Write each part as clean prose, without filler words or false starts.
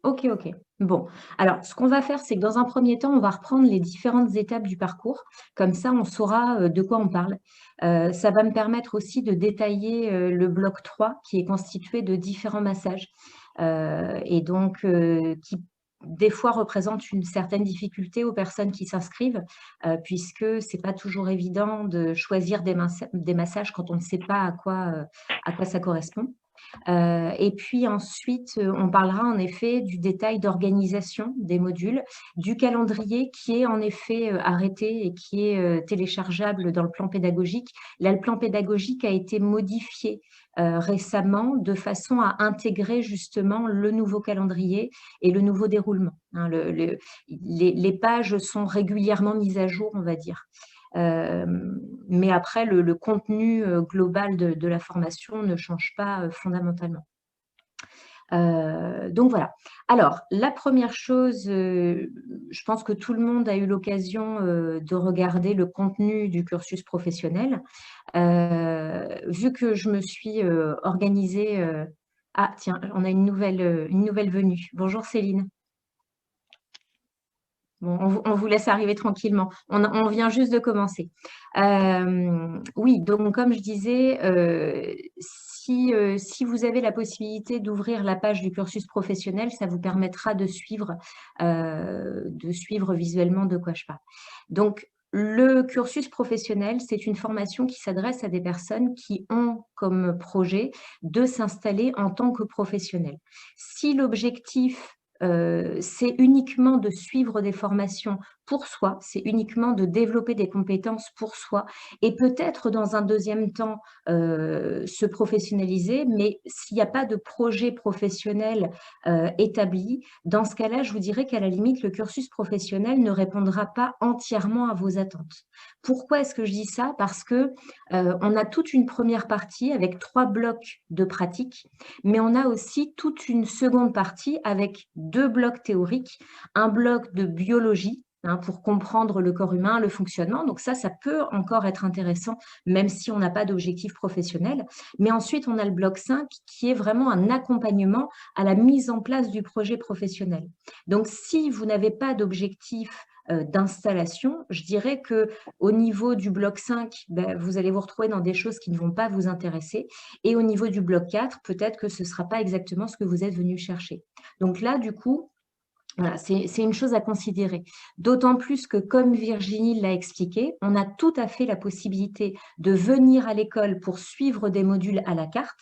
OK, OK. Bon, alors ce qu'on va faire, c'est que dans un premier temps, on va reprendre les différentes étapes du parcours. Comme ça, on saura, de quoi on parle. Ça va me permettre aussi de détailler, le bloc 3 qui est constitué de différents massages, et donc qui des fois représentent une certaine difficulté aux personnes qui s'inscrivent, puisque c'est pas toujours évident de choisir des massages quand on ne sait pas à quoi ça correspond. Et puis ensuite, on parlera en effet du détail d'organisation des modules, du calendrier qui est en effet, arrêté et qui est, téléchargeable dans le plan pédagogique. Là, le plan pédagogique a été modifié, récemment de façon à intégrer justement le nouveau calendrier et le nouveau déroulement, hein. Les pages sont régulièrement mises à jour, on va dire. Mais après le contenu, global de la formation ne change pas, fondamentalement. Donc voilà. Alors la première chose, je pense que tout le monde a eu l'occasion, de regarder le contenu du cursus professionnel. Vu que je me suis, organisée, ah tiens, on a une nouvelle venue. Bonjour Céline. Bon, on vous laisse arriver tranquillement. On vient juste de commencer. Oui, donc comme je disais, si vous avez la possibilité d'ouvrir la page du cursus professionnel, ça vous permettra de suivre visuellement de quoi je parle. Donc le cursus professionnel, c'est une formation qui s'adresse à des personnes qui ont comme projet de s'installer en tant que professionnels. Si l'objectif c'est uniquement de suivre des formations pour soi, c'est uniquement de développer des compétences pour soi et peut-être dans un deuxième temps, se professionnaliser. Mais s'il n'y a pas de projet professionnel, établi, dans ce cas-là, je vous dirais qu'à la limite, le cursus professionnel ne répondra pas entièrement à vos attentes. Pourquoi est-ce que je dis ça? Parce que, on a toute une première partie avec 3 blocs de pratique, mais on a aussi toute une seconde partie avec 2 blocs théoriques, un bloc de biologie, hein, pour comprendre le corps humain, le fonctionnement. Donc ça peut encore être intéressant, même si on n'a pas d'objectif professionnel. Mais ensuite, on a le bloc 5 qui est vraiment un accompagnement à la mise en place du projet professionnel. Donc si vous n'avez pas d'objectif, d'installation, je dirais que au niveau du bloc 5, vous allez vous retrouver dans des choses qui ne vont pas vous intéresser et au niveau du bloc 4, peut-être que ce ne sera pas exactement ce que vous êtes venu chercher. Donc là, du coup, voilà, c'est une chose à considérer. D'autant plus que, comme Virginie l'a expliqué, on a tout à fait la possibilité de venir à l'école pour suivre des modules à la carte.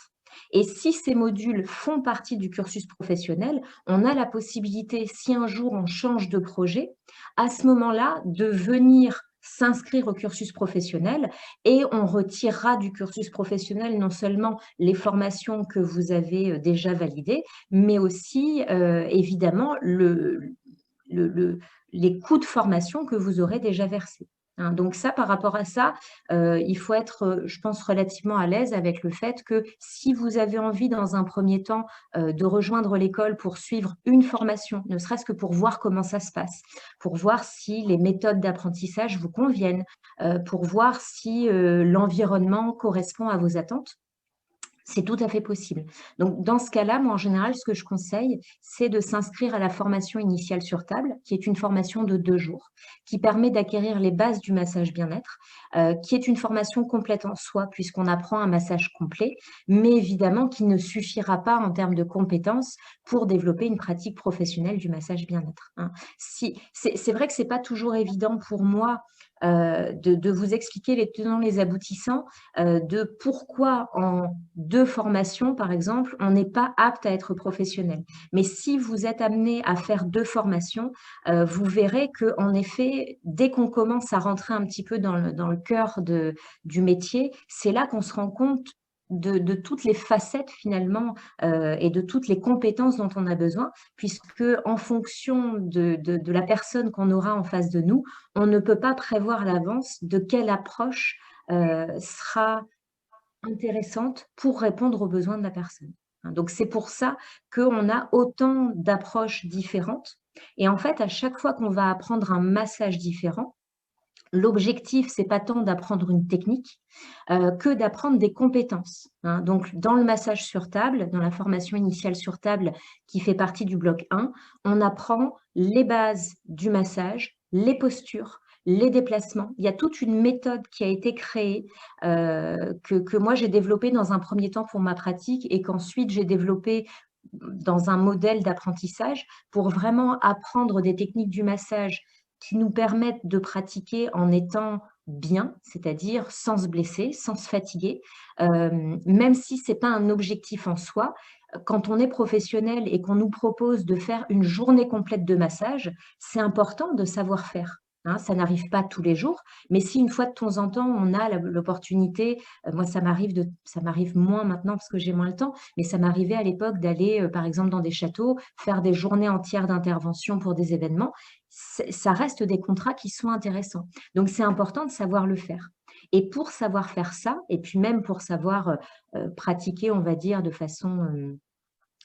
Et si ces modules font partie du cursus professionnel, on a la possibilité, si un jour on change de projet, à ce moment-là, de venir s'inscrire au cursus professionnel et on retirera du cursus professionnel non seulement les formations que vous avez déjà validées, mais aussi évidemment les coûts de formation que vous aurez déjà versés, hein. Donc ça, par rapport à ça, il faut être, je pense, relativement à l'aise avec le fait que si vous avez envie dans un premier temps de rejoindre l'école pour suivre une formation, ne serait-ce que pour voir comment ça se passe, pour voir si les méthodes d'apprentissage vous conviennent, pour voir si l'environnement correspond à vos attentes, c'est tout à fait possible. Donc, dans ce cas-là, moi, en général, ce que je conseille, c'est de s'inscrire à la formation initiale sur table, qui est une formation de 2 jours, qui permet d'acquérir les bases du massage bien-être, qui est une formation complète en soi, puisqu'on apprend un massage complet, mais évidemment qui ne suffira pas en termes de compétences pour développer une pratique professionnelle du massage bien-être, hein. Si c'est vrai que c'est pas toujours évident pour moi, de vous expliquer les tenants, les aboutissants, de pourquoi en 2 formations, par exemple, on n'est pas apte à être professionnel. Mais si vous êtes amené à faire 2 formations, vous verrez qu'en effet, dès qu'on commence à rentrer un petit peu dans le cœur du métier, c'est là qu'on se rend compte de toutes les facettes finalement, et de toutes les compétences dont on a besoin, puisque en fonction de la personne qu'on aura en face de nous, on ne peut pas prévoir à l'avance de quelle approche, sera intéressante pour répondre aux besoins de la personne, hein. Donc c'est pour ça qu'on a autant d'approches différentes et en fait, à chaque fois qu'on va apprendre un massage différent, L'objectif, c'est pas tant d'apprendre une technique, que d'apprendre des compétences, hein. Donc dans le massage sur table, dans la formation initiale sur table qui fait partie du bloc 1, on apprend les bases du massage, les postures, les déplacements. Il y a toute une méthode qui a été créée, que moi j'ai développée dans un premier temps pour ma pratique et qu'ensuite j'ai développée dans un modèle d'apprentissage pour vraiment apprendre des techniques du massage qui nous permettent de pratiquer en étant bien, c'est-à-dire sans se blesser, sans se fatiguer, même si c'est pas un objectif en soi. Quand on est professionnel et qu'on nous propose de faire une journée complète de massage, c'est important de savoir faire, hein. Ça n'arrive pas tous les jours, mais si une fois de temps en temps, on a l'opportunité, moi ça m'arrive moins maintenant parce que j'ai moins le temps, mais ça m'arrivait à l'époque d'aller, par exemple dans des châteaux, faire des journées entières d'intervention pour des événements. Ça reste des contrats qui sont intéressants. Donc c'est important de savoir le faire. Et pour savoir faire ça, et puis même pour savoir, pratiquer, on va dire, de façon,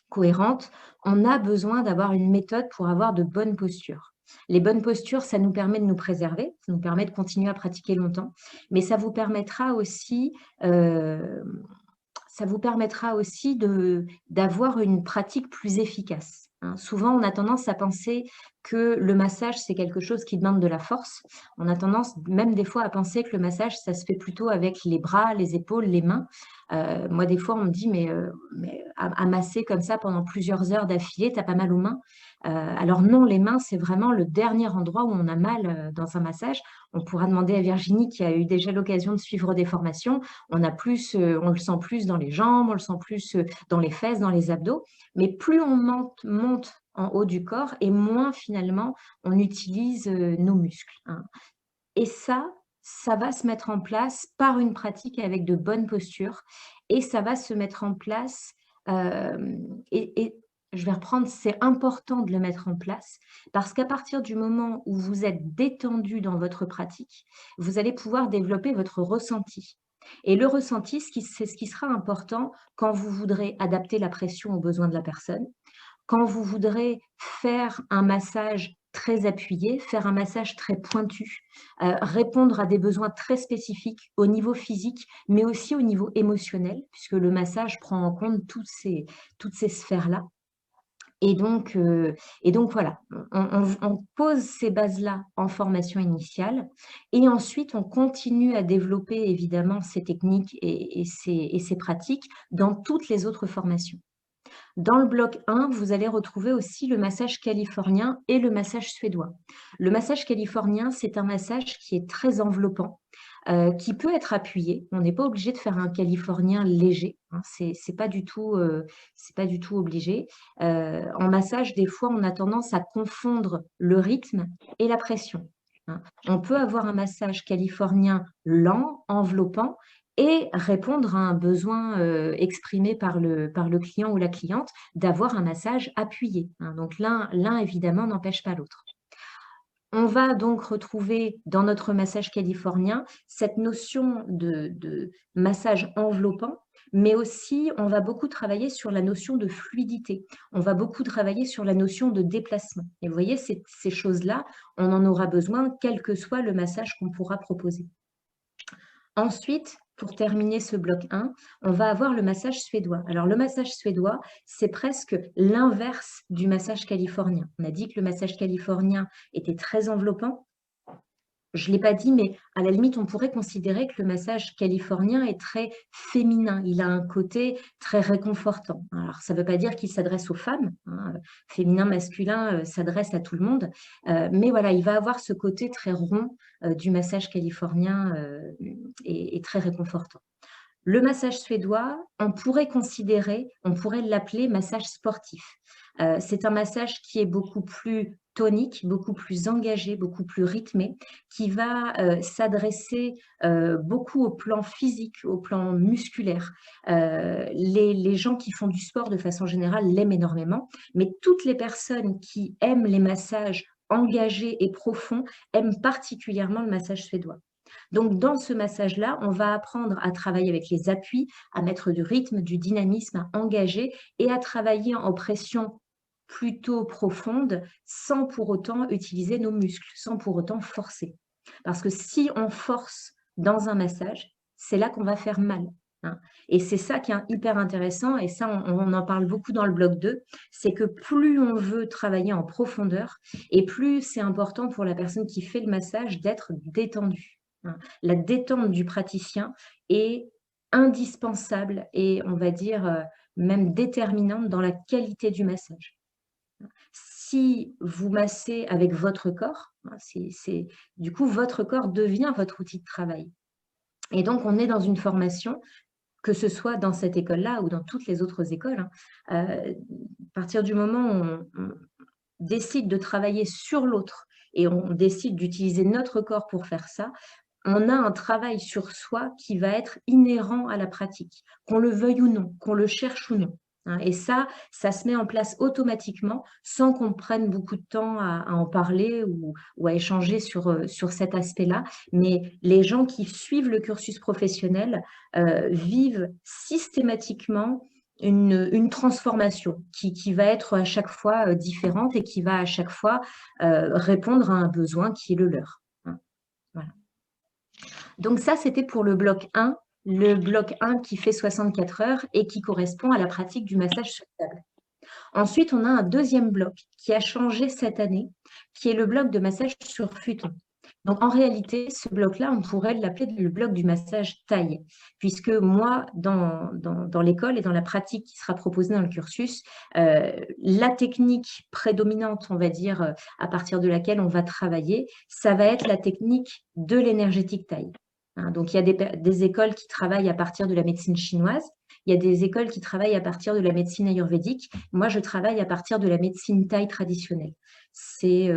cohérente, on a besoin d'avoir une méthode pour avoir de bonnes postures. Les bonnes postures, ça nous permet de nous préserver, ça nous permet de continuer à pratiquer longtemps, mais ça vous permettra aussi d'avoir une pratique plus efficace, hein. Souvent, on a tendance à penser que le massage, c'est quelque chose qui demande de la force. On a tendance même des fois à penser que le massage, ça se fait plutôt avec les bras, les épaules, les mains. Moi, des fois, on me dit: «Mais à masser comme ça pendant plusieurs heures d'affilée, tu as pas mal aux mains?» Alors non, les mains, c'est vraiment le dernier endroit où on a mal, dans un massage. On pourra demander à Virginie qui a eu déjà l'occasion de suivre des formations. On le sent plus dans les jambes, on le sent plus, dans les fesses, dans les abdos, mais plus on monte en haut du corps et moins finalement on utilise, nos muscles, hein. Et ça va se mettre en place par une pratique avec de bonnes postures et ça va se mettre en place, et je vais reprendre, c'est important de le mettre en place parce qu'à partir du moment où vous êtes détendu dans votre pratique, vous allez pouvoir développer votre ressenti et le ressenti, c'est ce qui sera important quand vous voudrez adapter la pression aux besoins de la personne, quand vous voudrez faire un massage très appuyé, faire un massage très pointu, répondre à des besoins très spécifiques au niveau physique, mais aussi au niveau émotionnel, puisque le massage prend en compte toutes ces sphères-là. Et donc voilà, on pose ces bases-là en formation initiale et ensuite on continue à développer évidemment ces techniques et ces pratiques dans toutes les autres formations. Dans le bloc 1, vous allez retrouver aussi le massage californien et le massage suédois. Le massage californien, c'est un massage qui est très enveloppant, qui peut être appuyé. On n'est pas obligé de faire un californien léger, hein, c'est pas du tout obligé. En massage, des fois, on a tendance à confondre le rythme et la pression, hein. On peut avoir un massage californien lent, enveloppant et répondre à un besoin, exprimé par le client ou la cliente d'avoir un massage appuyé, hein. Donc l'un évidemment n'empêche pas l'autre. On va donc retrouver dans notre massage californien cette notion de massage enveloppant, mais aussi on va beaucoup travailler sur la notion de fluidité. On va beaucoup travailler sur la notion de déplacement et vous voyez ces choses-là, on en aura besoin quel que soit le massage qu'on pourra proposer. Ensuite, pour terminer ce bloc 1, on va avoir le massage suédois. Alors le massage suédois, c'est presque l'inverse du massage californien. On a dit que le massage californien était très enveloppant. Je ne l'ai pas dit, mais à la limite, on pourrait considérer que le massage californien est très féminin. Il a un côté très réconfortant. Alors, ça ne veut pas dire qu'il s'adresse aux femmes, hein, féminin, masculin, s'adresse à tout le monde. Mais voilà, il va avoir ce côté très rond du massage californien et très réconfortant. Le massage suédois, on pourrait l'appeler massage sportif. C'est un massage qui est beaucoup plus tonique, beaucoup plus engagé, beaucoup plus rythmé, qui va s'adresser beaucoup au plan physique, au plan musculaire. Les gens qui font du sport de façon générale l'aiment énormément, mais toutes les personnes qui aiment les massages engagés et profonds aiment particulièrement le massage suédois. Donc, dans ce massage-là, on va apprendre à travailler avec les appuis, à mettre du rythme, du dynamisme, à engager et à travailler en pression plutôt profonde sans pour autant utiliser nos muscles, sans pour autant forcer. Parce que si on force dans un massage, c'est là qu'on va faire mal, hein. Et c'est ça qui est hyper intéressant, et ça, on en parle beaucoup dans le bloc 2, c'est que plus on veut travailler en profondeur, et plus c'est important pour la personne qui fait le massage d'être détendue, hein. La détente du praticien est indispensable et on va dire même déterminante dans la qualité du massage. Si vous massez avec votre corps, hein, du coup, votre corps devient votre outil de travail. Et donc, on est dans une formation, que ce soit dans cette école-là ou dans toutes les autres écoles, hein, à partir du moment où on décide de travailler sur l'autre et on décide d'utiliser notre corps pour faire ça, on a un travail sur soi qui va être inhérent à la pratique, qu'on le veuille ou non, qu'on le cherche ou non, hein. Et ça se met en place automatiquement sans qu'on prenne beaucoup de temps à en parler ou à échanger sur cet aspect-là. Mais les gens qui suivent le cursus professionnel vivent systématiquement une transformation qui va être à chaque fois différente et qui va à chaque fois répondre à un besoin qui est le leur, hein. Voilà. Donc ça, c'était pour le bloc 1, qui fait 64 heures et qui correspond à la pratique du massage sur table. Ensuite, on a un deuxième bloc qui a changé cette année, qui est le bloc de massage sur futon. Donc, en réalité, ce bloc-là, on pourrait l'appeler le bloc du massage taille, puisque moi, dans l'école et dans la pratique qui sera proposée dans le cursus, la technique prédominante, on va dire, à partir de laquelle on va travailler, ça va être la technique de l'énergétique taille, hein. Donc, il y a des écoles qui travaillent à partir de la médecine chinoise, il y a des écoles qui travaillent à partir de la médecine ayurvédique. Moi, je travaille à partir de la médecine thaï traditionnelle. C'est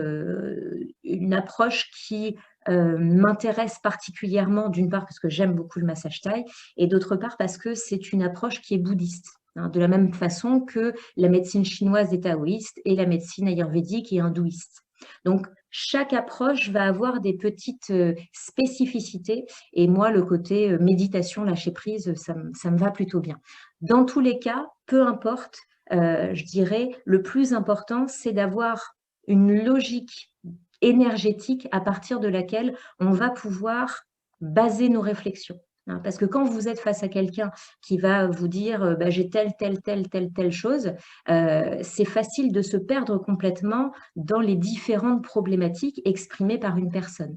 une approche qui m'intéresse particulièrement, d'une part parce que j'aime beaucoup le massage thaï, et d'autre part parce que c'est une approche qui est bouddhiste, hein, de la même façon que la médecine chinoise est taoïste et la médecine ayurvédique est hindouiste. Donc, chaque approche va avoir des petites spécificités, et moi, le côté méditation, lâcher prise, ça me va plutôt bien. Dans tous les cas, peu importe, je dirais, le plus important, c'est d'avoir une logique énergétique à partir de laquelle on va pouvoir baser nos réflexions, hein. Parce que quand vous êtes face à quelqu'un qui va vous dire bah, j'ai telle chose, c'est facile de se perdre complètement dans les différentes problématiques exprimées par une personne.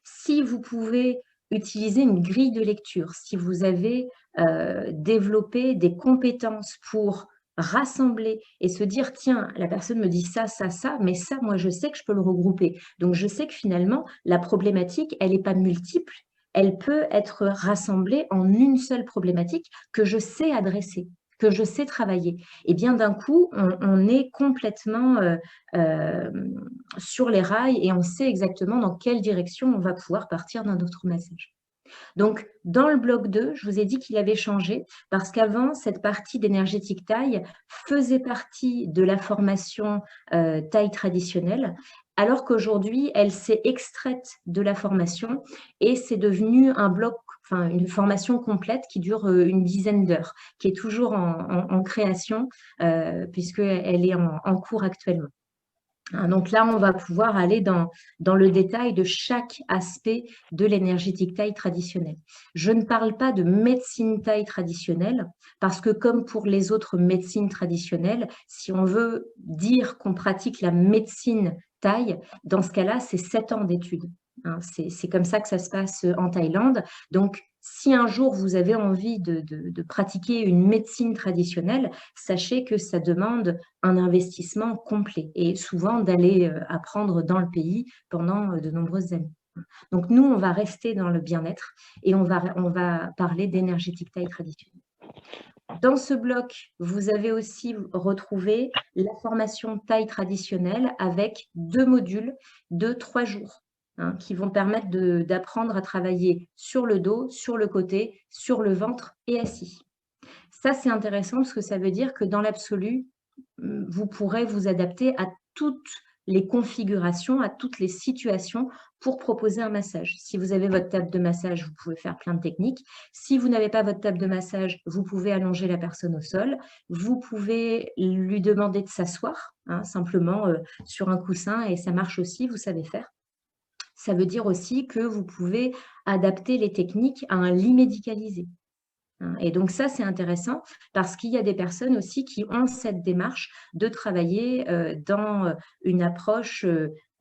Si vous pouvez utiliser une grille de lecture, si vous avez développé des compétences pour rassembler et se dire, tiens, la personne me dit ça, mais ça, moi, je sais que je peux le regrouper. Donc, je sais que finalement, la problématique, elle n'est pas multiple, elle peut être rassemblée en une seule problématique que je sais adresser, que je sais travailler. Et bien, d'un coup, on est complètement euh, sur les rails et on sait exactement dans quelle direction on va pouvoir partir d'un autre message. Donc, dans le bloc 2, je vous ai dit qu'il avait changé parce qu'avant, cette partie d'énergétique taille faisait partie de la formation taille traditionnelle, alors qu'aujourd'hui, elle s'est extraite de la formation et c'est devenu un bloc, enfin une formation complète qui dure une dizaine d'heures, qui est toujours en création puisqu'elle est en cours actuellement. Donc là, on va pouvoir aller dans le détail de chaque aspect de l'énergétique taille traditionnelle. Je ne parle pas de médecine taille traditionnelle parce que comme pour les autres médecines traditionnelles, si on veut dire qu'on pratique la médecine taille, dans ce cas-là, c'est 7 ans d'études, hein. C'est comme ça que ça se passe en Thaïlande. Donc, si un jour vous avez envie de pratiquer une médecine traditionnelle, sachez que ça demande un investissement complet et souvent d'aller apprendre dans le pays pendant de nombreuses années. Donc nous, on va rester dans le bien-être et on va parler d'énergétique taille traditionnelle. Dans ce bloc, vous avez aussi retrouvé la formation taille traditionnelle avec 2 modules de 3 jours, hein, qui vont permettre d'apprendre à travailler sur le dos, sur le côté, sur le ventre et assis. Ça, c'est intéressant parce que ça veut dire que dans l'absolu, vous pourrez vous adapter à toutes les configurations, à toutes les situations pour proposer un massage. Si vous avez votre table de massage, vous pouvez faire plein de techniques. Si vous n'avez pas votre table de massage, vous pouvez allonger la personne au sol. Vous pouvez lui demander de s'asseoir, hein, simplement sur un coussin et ça marche aussi, vous savez faire. Ça veut dire aussi que vous pouvez adapter les techniques à un lit médicalisé. Hein. Et donc ça, c'est intéressant parce qu'il y a des personnes aussi qui ont cette démarche de travailler dans une approche,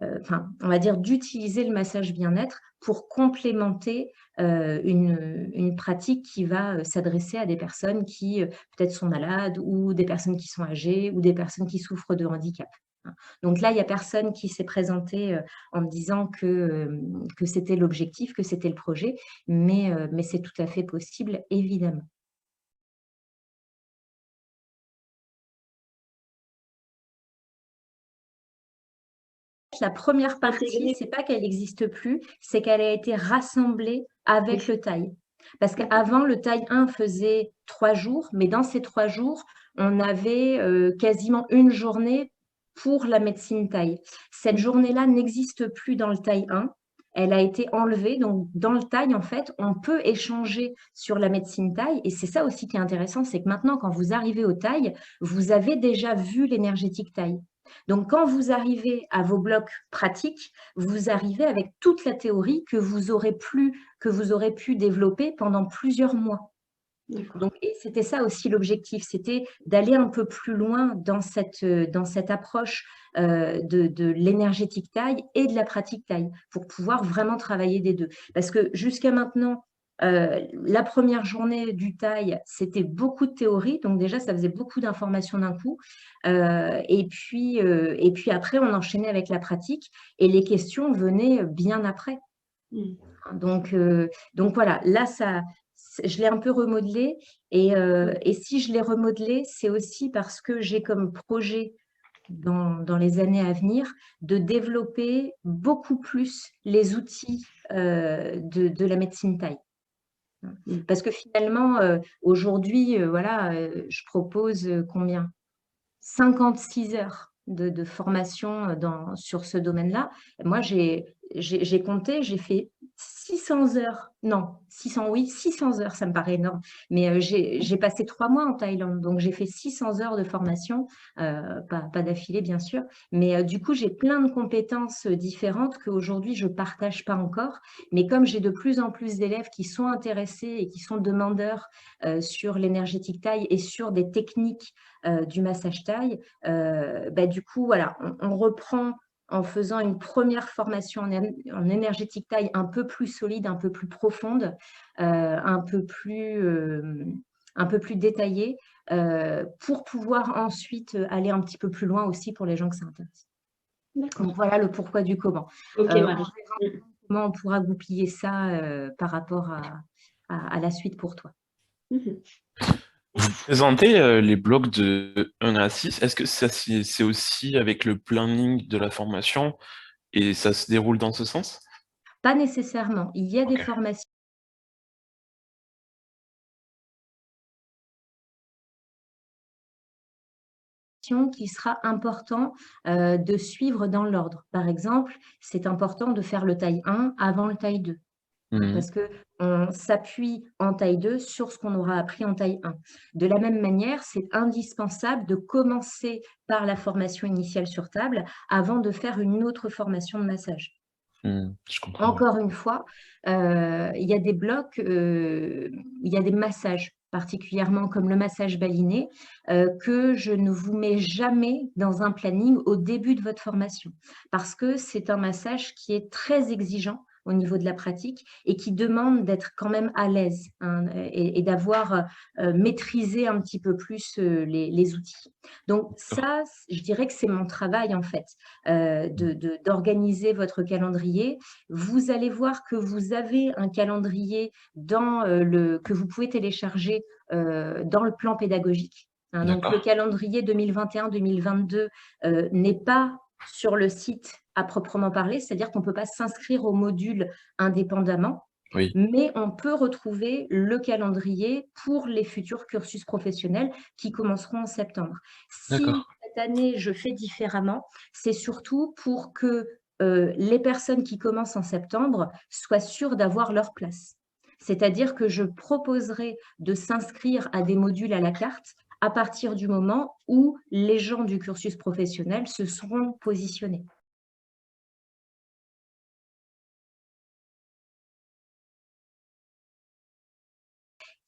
enfin, on va dire d'utiliser le massage bien-être pour complémenter une pratique qui va s'adresser à des personnes qui peut-être sont malades ou des personnes qui sont âgées ou des personnes qui souffrent de handicap. Hein. Donc là, il n'y a personne qui s'est présenté en me disant que c'était l'objectif, que c'était le projet, mais c'est tout à fait possible, évidemment. La première partie, Intégrer. c'est pas qu'elle n'existe plus, c'est qu'elle a été rassemblée avec Oui, le taille. Parce d'accord. qu'avant, le taille 1 faisait 3 jours, mais dans ces 3 jours, on avait quasiment une journée pour la médecine taille. Cette Mmh. journée-là n'existe plus dans le taille 1. Elle a été enlevée. Donc, dans le taille, en fait, on peut échanger sur la médecine taille. Et c'est ça aussi qui est intéressant, c'est que maintenant, quand vous arrivez au taille, vous avez déjà vu l'énergétique taille. Donc, quand vous arrivez à vos blocs pratiques, vous arrivez avec toute la théorie que vous aurez pu développer pendant plusieurs mois. D'accord. Donc, et c'était ça aussi l'objectif, c'était d'aller un peu plus loin dans cette approche de l'énergétique taille et de la pratique taille pour pouvoir vraiment travailler des deux. Parce que jusqu'à maintenant, la première journée du taille, c'était beaucoup de théorie, donc déjà, ça faisait beaucoup d'informations d'un coup. Et puis après, on enchaînait avec la pratique et les questions venaient bien après. Mmh. Donc voilà, là, je l'ai un peu remodelé Mmh. et si je l'ai remodelé, c'est aussi parce que j'ai comme projet dans les années à venir de développer beaucoup plus les outils de la médecine taille. Mmh. Parce que finalement, aujourd'hui, voilà, je propose combien? 56 heures de formation sur ce domaine-là. Moi, j'ai compté, j'ai fait 600 heures. Non, 600, oui, 600 heures, ça me paraît énorme. Mais j'ai passé 3 mois en Thaïlande, donc j'ai fait 600 heures de formation, pas d'affilée, bien sûr. Mais du coup, j'ai plein de compétences différentes qu'aujourd'hui, je ne partage pas encore. Mais comme j'ai de plus en plus d'élèves qui sont intéressés et qui sont demandeurs sur l'énergétique taille et sur des techniques du massage taille, bah, du coup, voilà, on reprend en faisant une première formation en énergétique taille un peu plus solide, un peu plus profonde, un peu plus détaillée, pour pouvoir ensuite aller un petit peu plus loin aussi pour les gens que ça intéresse. Donc D'accord. voilà le pourquoi du comment. OK, On Marie. verra Mmh. comment on pourra goupiller ça par rapport à la suite pour toi. Mmh. Vous présentez les blocs de 1 à 6. Est-ce que ça, c'est aussi avec le planning de la formation et ça se déroule dans ce sens? Pas nécessairement. Il y a des Ok. formations qui sera important de suivre dans l'ordre. Par exemple, c'est important de faire le taille 1 avant le taille 2. Hein, Mhm. parce qu'on s'appuie en taille 2 sur ce qu'on aura appris en taille 1. De la même manière, c'est indispensable de commencer par la formation initiale sur table avant de faire une autre formation de massage. Je comprends. Ouais. Encore une fois, il y a des blocs, il y a des massages, particulièrement comme le massage baliné, que je ne vous mets jamais dans un planning au début de votre formation. Parce que c'est un massage qui est très exigeant au niveau de la pratique et qui demande d'être quand même à l'aise, hein, et d'avoir maîtrisé un petit peu plus les outils. Donc D'accord. ça, je dirais que c'est mon travail en fait, d'organiser votre calendrier. Vous allez voir que vous avez un calendrier que vous pouvez télécharger dans le plan pédagogique. Hein. Donc, le D'accord. calendrier 2021-2022 n'est pas sur le site à proprement parler, c'est-à-dire qu'on ne peut pas s'inscrire au module indépendamment, Oui. mais on peut retrouver le calendrier pour les futurs cursus professionnels qui commenceront en septembre. D'accord. Si cette année, je fais différemment, c'est surtout pour que les personnes qui commencent en septembre soient sûres d'avoir leur place. C'est-à-dire que je proposerai de s'inscrire à des modules à la carte à partir du moment où les gens du cursus professionnel se seront positionnés.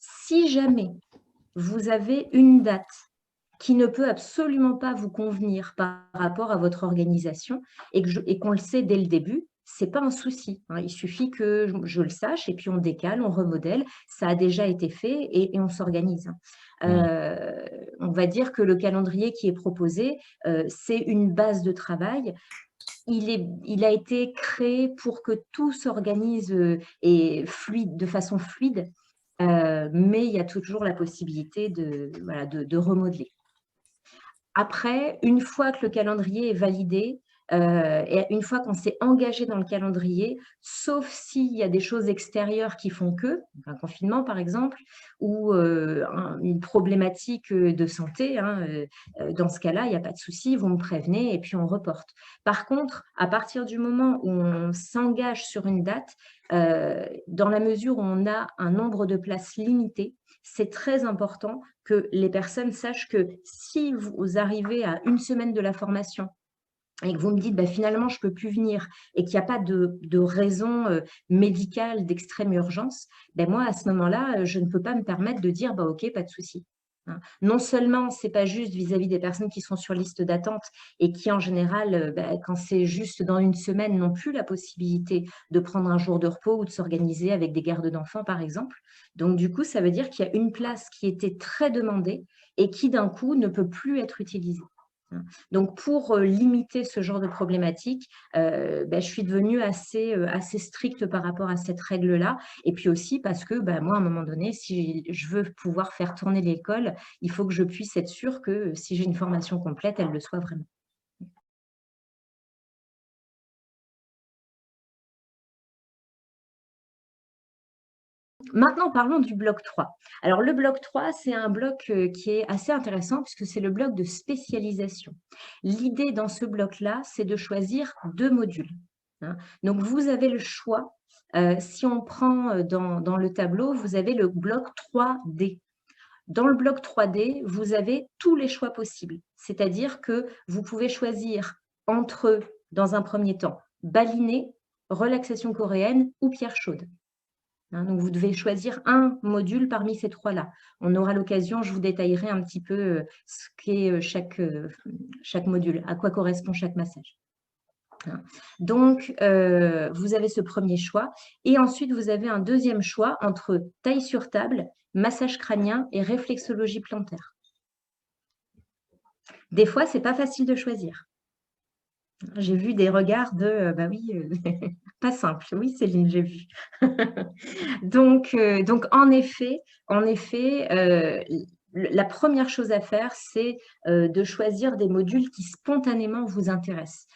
Si jamais vous avez une date qui ne peut absolument pas vous convenir par rapport à votre organisation et qu'on le sait dès le début, ce n'est pas un souci, hein. Il suffit que je le sache et puis on décale, on remodèle. Ça a déjà été fait et on s'organise. On va dire que le calendrier qui est proposé, c'est une base de travail. Il a été créé pour que tout s'organise de façon fluide, mais il y a toujours la possibilité de remodeler. Après, une fois que le calendrier est validé, et une fois qu'on s'est engagé dans le calendrier, sauf s'il y a des choses extérieures qui font que, un confinement par exemple, ou une problématique de santé, hein, dans ce cas-là, il n'y a pas de souci, vous me prévenez et puis on reporte. Par contre, à partir du moment où on s'engage sur une date, dans la mesure où on a un nombre de places limité, c'est très important que les personnes sachent que si vous arrivez à une semaine de la formation et que vous me dites, bah, finalement, je ne peux plus venir et qu'il n'y a pas de raison médicale d'extrême urgence, ben moi, à ce moment-là, je ne peux pas me permettre de dire, bah, OK, pas de souci. Hein. Non seulement, ce n'est pas juste vis-à-vis des personnes qui sont sur liste d'attente et qui, en général, quand c'est juste dans une semaine, n'ont plus la possibilité de prendre un jour de repos ou de s'organiser avec des gardes d'enfants, par exemple. Donc, du coup, ça veut dire qu'il y a une place qui était très demandée et qui, d'un coup, ne peut plus être utilisée. Donc, pour limiter ce genre de problématique, je suis devenue assez stricte par rapport à cette règle-là. Et puis aussi parce que moi, à un moment donné, si je veux pouvoir faire tourner l'école, il faut que je puisse être sûre que si j'ai une formation complète, elle le soit vraiment. Maintenant, parlons du bloc 3. Alors, le bloc 3, c'est un bloc qui est assez intéressant puisque c'est le bloc de spécialisation. L'idée dans ce bloc-là, c'est de choisir 2 modules. Hein. Donc, vous avez le choix. Si on prend dans le tableau, vous avez le bloc 3D. Dans le bloc 3D, vous avez tous les choix possibles. C'est-à-dire que vous pouvez choisir entre, dans un premier temps, baliné, relaxation coréenne ou pierre chaude. Hein, donc, vous devez choisir un module parmi ces 3-là. On aura l'occasion, je vous détaillerai un petit peu ce qu'est chaque module, à quoi correspond chaque massage. Hein. Donc, vous avez ce premier choix. Et ensuite, vous avez un deuxième choix entre taille sur table, massage crânien et réflexologie plantaire. Des fois, ce n'est pas facile de choisir. J'ai vu des regards de « bah oui, pas simple ». Oui, Céline, j'ai vu. Donc, en effet, la première chose à faire, c'est de choisir des modules qui spontanément vous intéressent,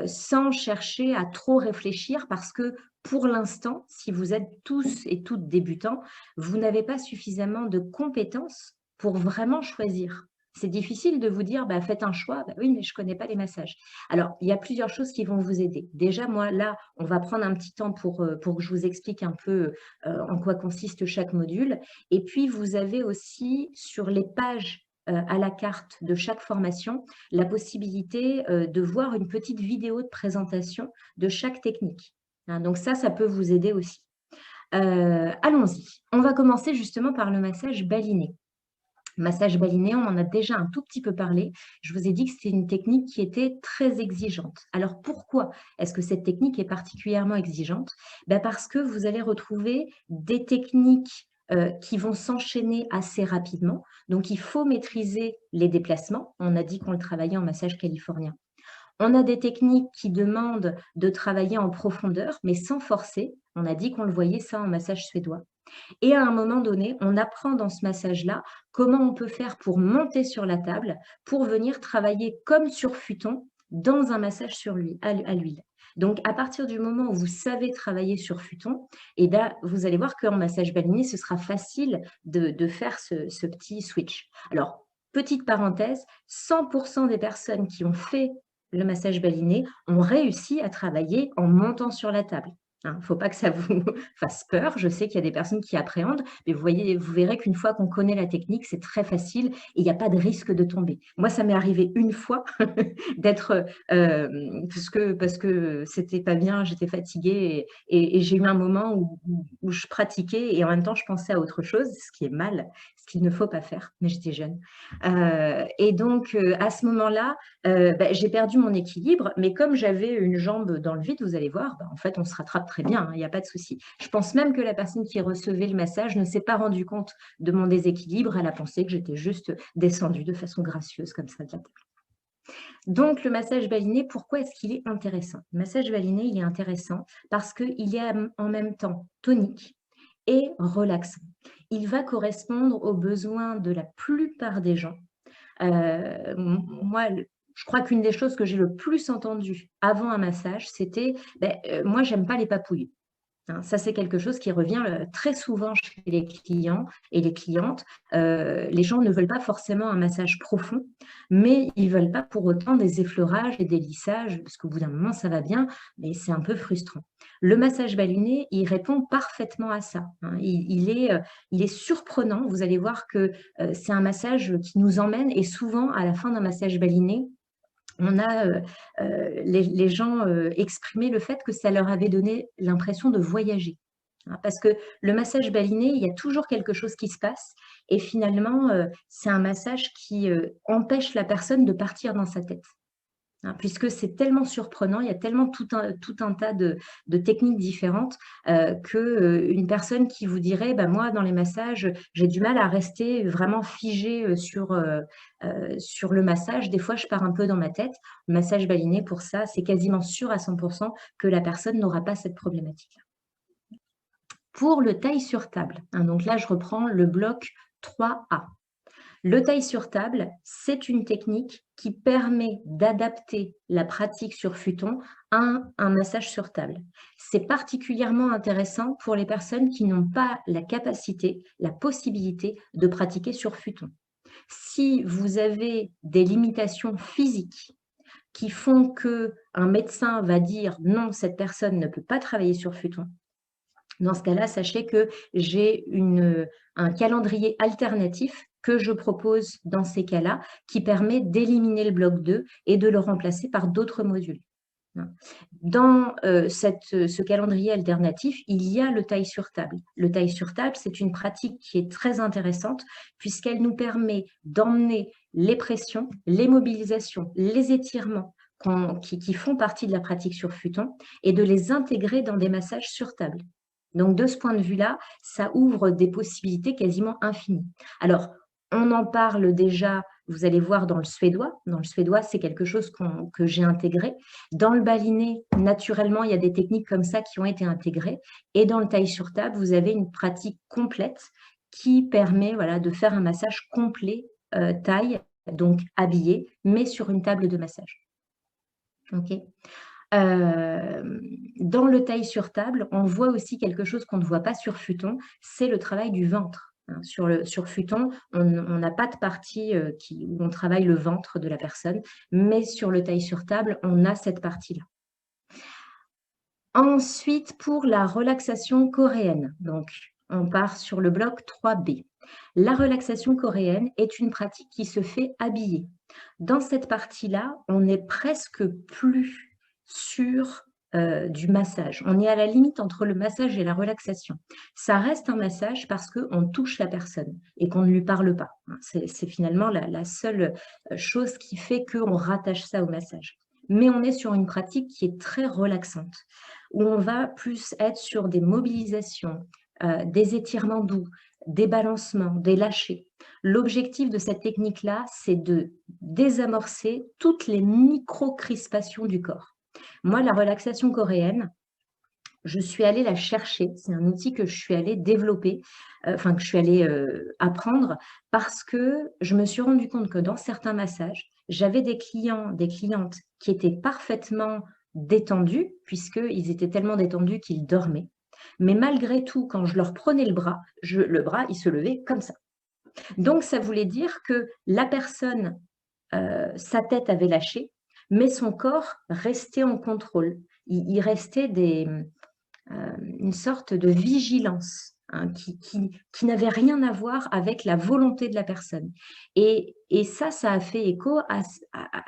sans chercher à trop réfléchir parce que pour l'instant, si vous êtes tous et toutes débutants, vous n'avez pas suffisamment de compétences pour vraiment choisir. C'est difficile de vous dire, faites un choix, oui, mais je ne connais pas les massages. Alors, il y a plusieurs choses qui vont vous aider. Déjà, moi, là, on va prendre un petit temps pour que je vous explique un peu en quoi consiste chaque module. Et puis, vous avez aussi sur les pages à la carte de chaque formation, la possibilité de voir une petite vidéo de présentation de chaque technique. Hein, donc ça peut vous aider aussi. Allons-y. On va commencer justement par le massage baliné. Massage baliné, on en a déjà un tout petit peu parlé. Je vous ai dit que c'était une technique qui était très exigeante. Alors, pourquoi est-ce que cette technique est particulièrement exigeante? Parce que vous allez retrouver des techniques qui vont s'enchaîner assez rapidement. Donc, il faut maîtriser les déplacements. On a dit qu'on le travaillait en massage californien. On a des techniques qui demandent de travailler en profondeur, mais sans forcer. On a dit qu'on le voyait ça en massage suédois. Et à un moment donné, on apprend dans ce massage-là comment on peut faire pour monter sur la table, pour venir travailler comme sur futon dans un massage à l'huile. Donc, à partir du moment où vous savez travailler sur futon, vous allez voir qu'en massage baliné, ce sera facile de faire ce petit switch. Alors, petite parenthèse, 100% des personnes qui ont fait le massage baliné ont réussi à travailler en montant sur la table. Il ne faut pas que ça vous fasse peur. Je sais qu'il y a des personnes qui appréhendent, mais vous verrez qu'une fois qu'on connaît la technique, c'est très facile et il n'y a pas de risque de tomber. Moi, ça m'est arrivé une fois d'être, parce que c'était pas bien, j'étais fatiguée et j'ai eu un moment où je pratiquais et en même temps, je pensais à autre chose, ce qui est mal, ce qu'il ne faut pas faire, mais j'étais jeune. Et donc, à ce moment-là, j'ai perdu mon équilibre, mais comme j'avais une jambe dans le vide, vous allez voir, en fait, on se rattrape très bien, il n'y a pas de souci. Je pense même que la personne qui recevait le massage ne s'est pas rendue compte de mon déséquilibre, elle a pensé que j'étais juste descendue de façon gracieuse comme ça de la table. Donc, le massage baliné, pourquoi est-ce qu'il est intéressant? Le massage baliné, il est intéressant parce qu'il est en même temps tonique et relaxant. Il va correspondre aux besoins de la plupart des gens. Moi, je crois qu'une des choses que j'ai le plus entendues avant un massage, c'était moi, j'aime pas les papouilles. Hein, ça, c'est quelque chose qui revient très souvent chez les clients et les clientes. Les gens ne veulent pas forcément un massage profond, mais ils ne veulent pas pour autant des effleurages et des lissages, parce qu'au bout d'un moment, ça va bien, mais c'est un peu frustrant. Le massage baliné, il répond parfaitement à ça. Hein. Il est surprenant. Vous allez voir que c'est un massage qui nous emmène, et souvent, à la fin d'un massage baliné, on a les gens exprimer le fait que ça leur avait donné l'impression de voyager. Hein, parce que le massage baliné, il y a toujours quelque chose qui se passe et finalement, c'est un massage qui empêche la personne de partir dans sa tête. Hein, puisque c'est tellement surprenant, il y a tellement tout un tas de techniques différentes qu'une personne qui vous dirait moi, dans les massages, j'ai du mal à rester vraiment figée sur le massage. Des fois, je pars un peu dans ma tête. Le massage baliné, pour ça, c'est quasiment sûr à 100% que la personne n'aura pas cette problématique. Pour le taille sur table, hein, donc là, je reprends le bloc 3A. Le taille sur table, c'est une technique qui permet d'adapter la pratique sur futon à un massage sur table. C'est particulièrement intéressant pour les personnes qui n'ont pas la capacité, la possibilité de pratiquer sur futon. Si vous avez des limitations physiques qui font qu'un médecin va dire non, cette personne ne peut pas travailler sur futon, dans ce cas-là, sachez que j'ai un calendrier alternatif que je propose dans ces cas-là, qui permet d'éliminer le bloc 2 et de le remplacer par d'autres modules. Dans ce calendrier alternatif, il y a le taille sur table. Le taille sur table, c'est une pratique qui est très intéressante puisqu'elle nous permet d'emmener les pressions, les mobilisations, les étirements qui font partie de la pratique sur futon et de les intégrer dans des massages sur table. Donc, de ce point de vue-là, ça ouvre des possibilités quasiment infinies. Alors, on en parle déjà, vous allez voir, dans le suédois. Dans le suédois, c'est quelque chose que j'ai intégré. Dans le baliné, naturellement, il y a des techniques comme ça qui ont été intégrées. Et dans le taille sur table, vous avez une pratique complète qui permet de faire un massage complet taille, donc habillé, mais sur une table de massage. OK. Dans le taille sur table, on voit aussi quelque chose qu'on ne voit pas sur futon, c'est le travail du ventre. Hein. Sur futon, on n'a pas de partie où on travaille le ventre de la personne, mais sur le taille sur table, on a cette partie-là. Ensuite, pour la relaxation coréenne, donc on part sur le bloc 3B. La relaxation coréenne est une pratique qui se fait habillée. Dans cette partie-là, on n'est presque plus sur du massage. On est à la limite entre le massage et la relaxation. Ça reste un massage parce qu'on touche la personne et qu'on ne lui parle pas. C'est finalement la seule chose qui fait qu'on rattache ça au massage. Mais on est sur une pratique qui est très relaxante, où on va plus être sur des mobilisations, des étirements doux, des balancements, des lâchers. L'objectif de cette technique-là, c'est de désamorcer toutes les micro-crispations du corps. Moi, la relaxation coréenne, je suis allée la chercher. C'est un outil que je suis allée développer, que je suis allée apprendre parce que je me suis rendu compte que dans certains massages, j'avais des clients, des clientes qui étaient parfaitement détendus puisqu'ils étaient tellement détendus qu'ils dormaient. Mais malgré tout, quand je leur prenais le bras, il se levait comme ça. Donc, ça voulait dire que la personne, sa tête avait lâché, mais son corps restait en contrôle. Il restait une sorte de vigilance, hein, qui n'avait rien à voir avec la volonté de la personne. Et ça a fait écho à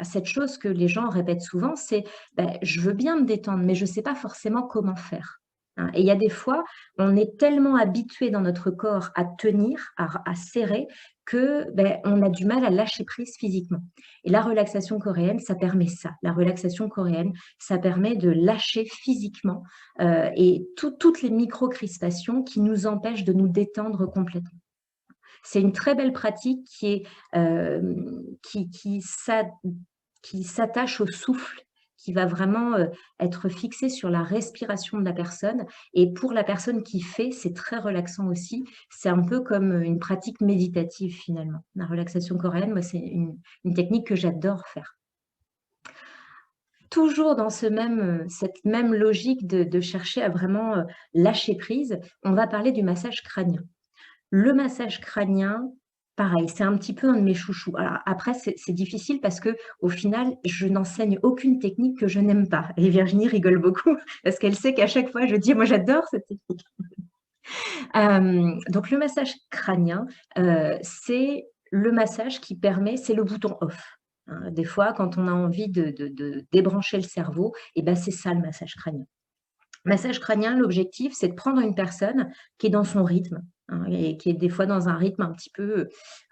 cette chose que les gens répètent souvent, c'est ben, je veux bien me détendre, mais je ne sais pas forcément comment faire. Hein. Et il y a des fois, on est tellement habitué dans notre corps à tenir, à serrer, que ben, on a du mal à lâcher prise physiquement. Et la relaxation coréenne, ça permet ça. La relaxation coréenne, ça permet de lâcher physiquement et toutes les micro-crispations qui nous empêchent de nous détendre complètement. C'est une très belle pratique qui s'attache au souffle, qui va vraiment être fixée sur la respiration de la personne. Et pour la personne qui fait, c'est très relaxant aussi. C'est un peu comme une pratique méditative finalement. La relaxation coréenne, moi, c'est une technique que j'adore faire. Toujours dans cette même logique de chercher à vraiment lâcher prise, on va parler du massage crânien. Le massage crânien, pareil, c'est un petit peu un de mes chouchous. Alors après, c'est difficile parce qu'au final, je n'enseigne aucune technique que je n'aime pas. Et Virginie rigole beaucoup parce qu'elle sait qu'à chaque fois, je dis « moi j'adore cette technique ». Donc le massage crânien, c'est le massage qui permet, c'est le bouton off. Hein. Des fois, quand on a envie de débrancher le cerveau, et ben c'est ça le massage crânien. Massage crânien, l'objectif, c'est de prendre une personne qui est dans son rythme, hein, et qui est des fois dans un rythme un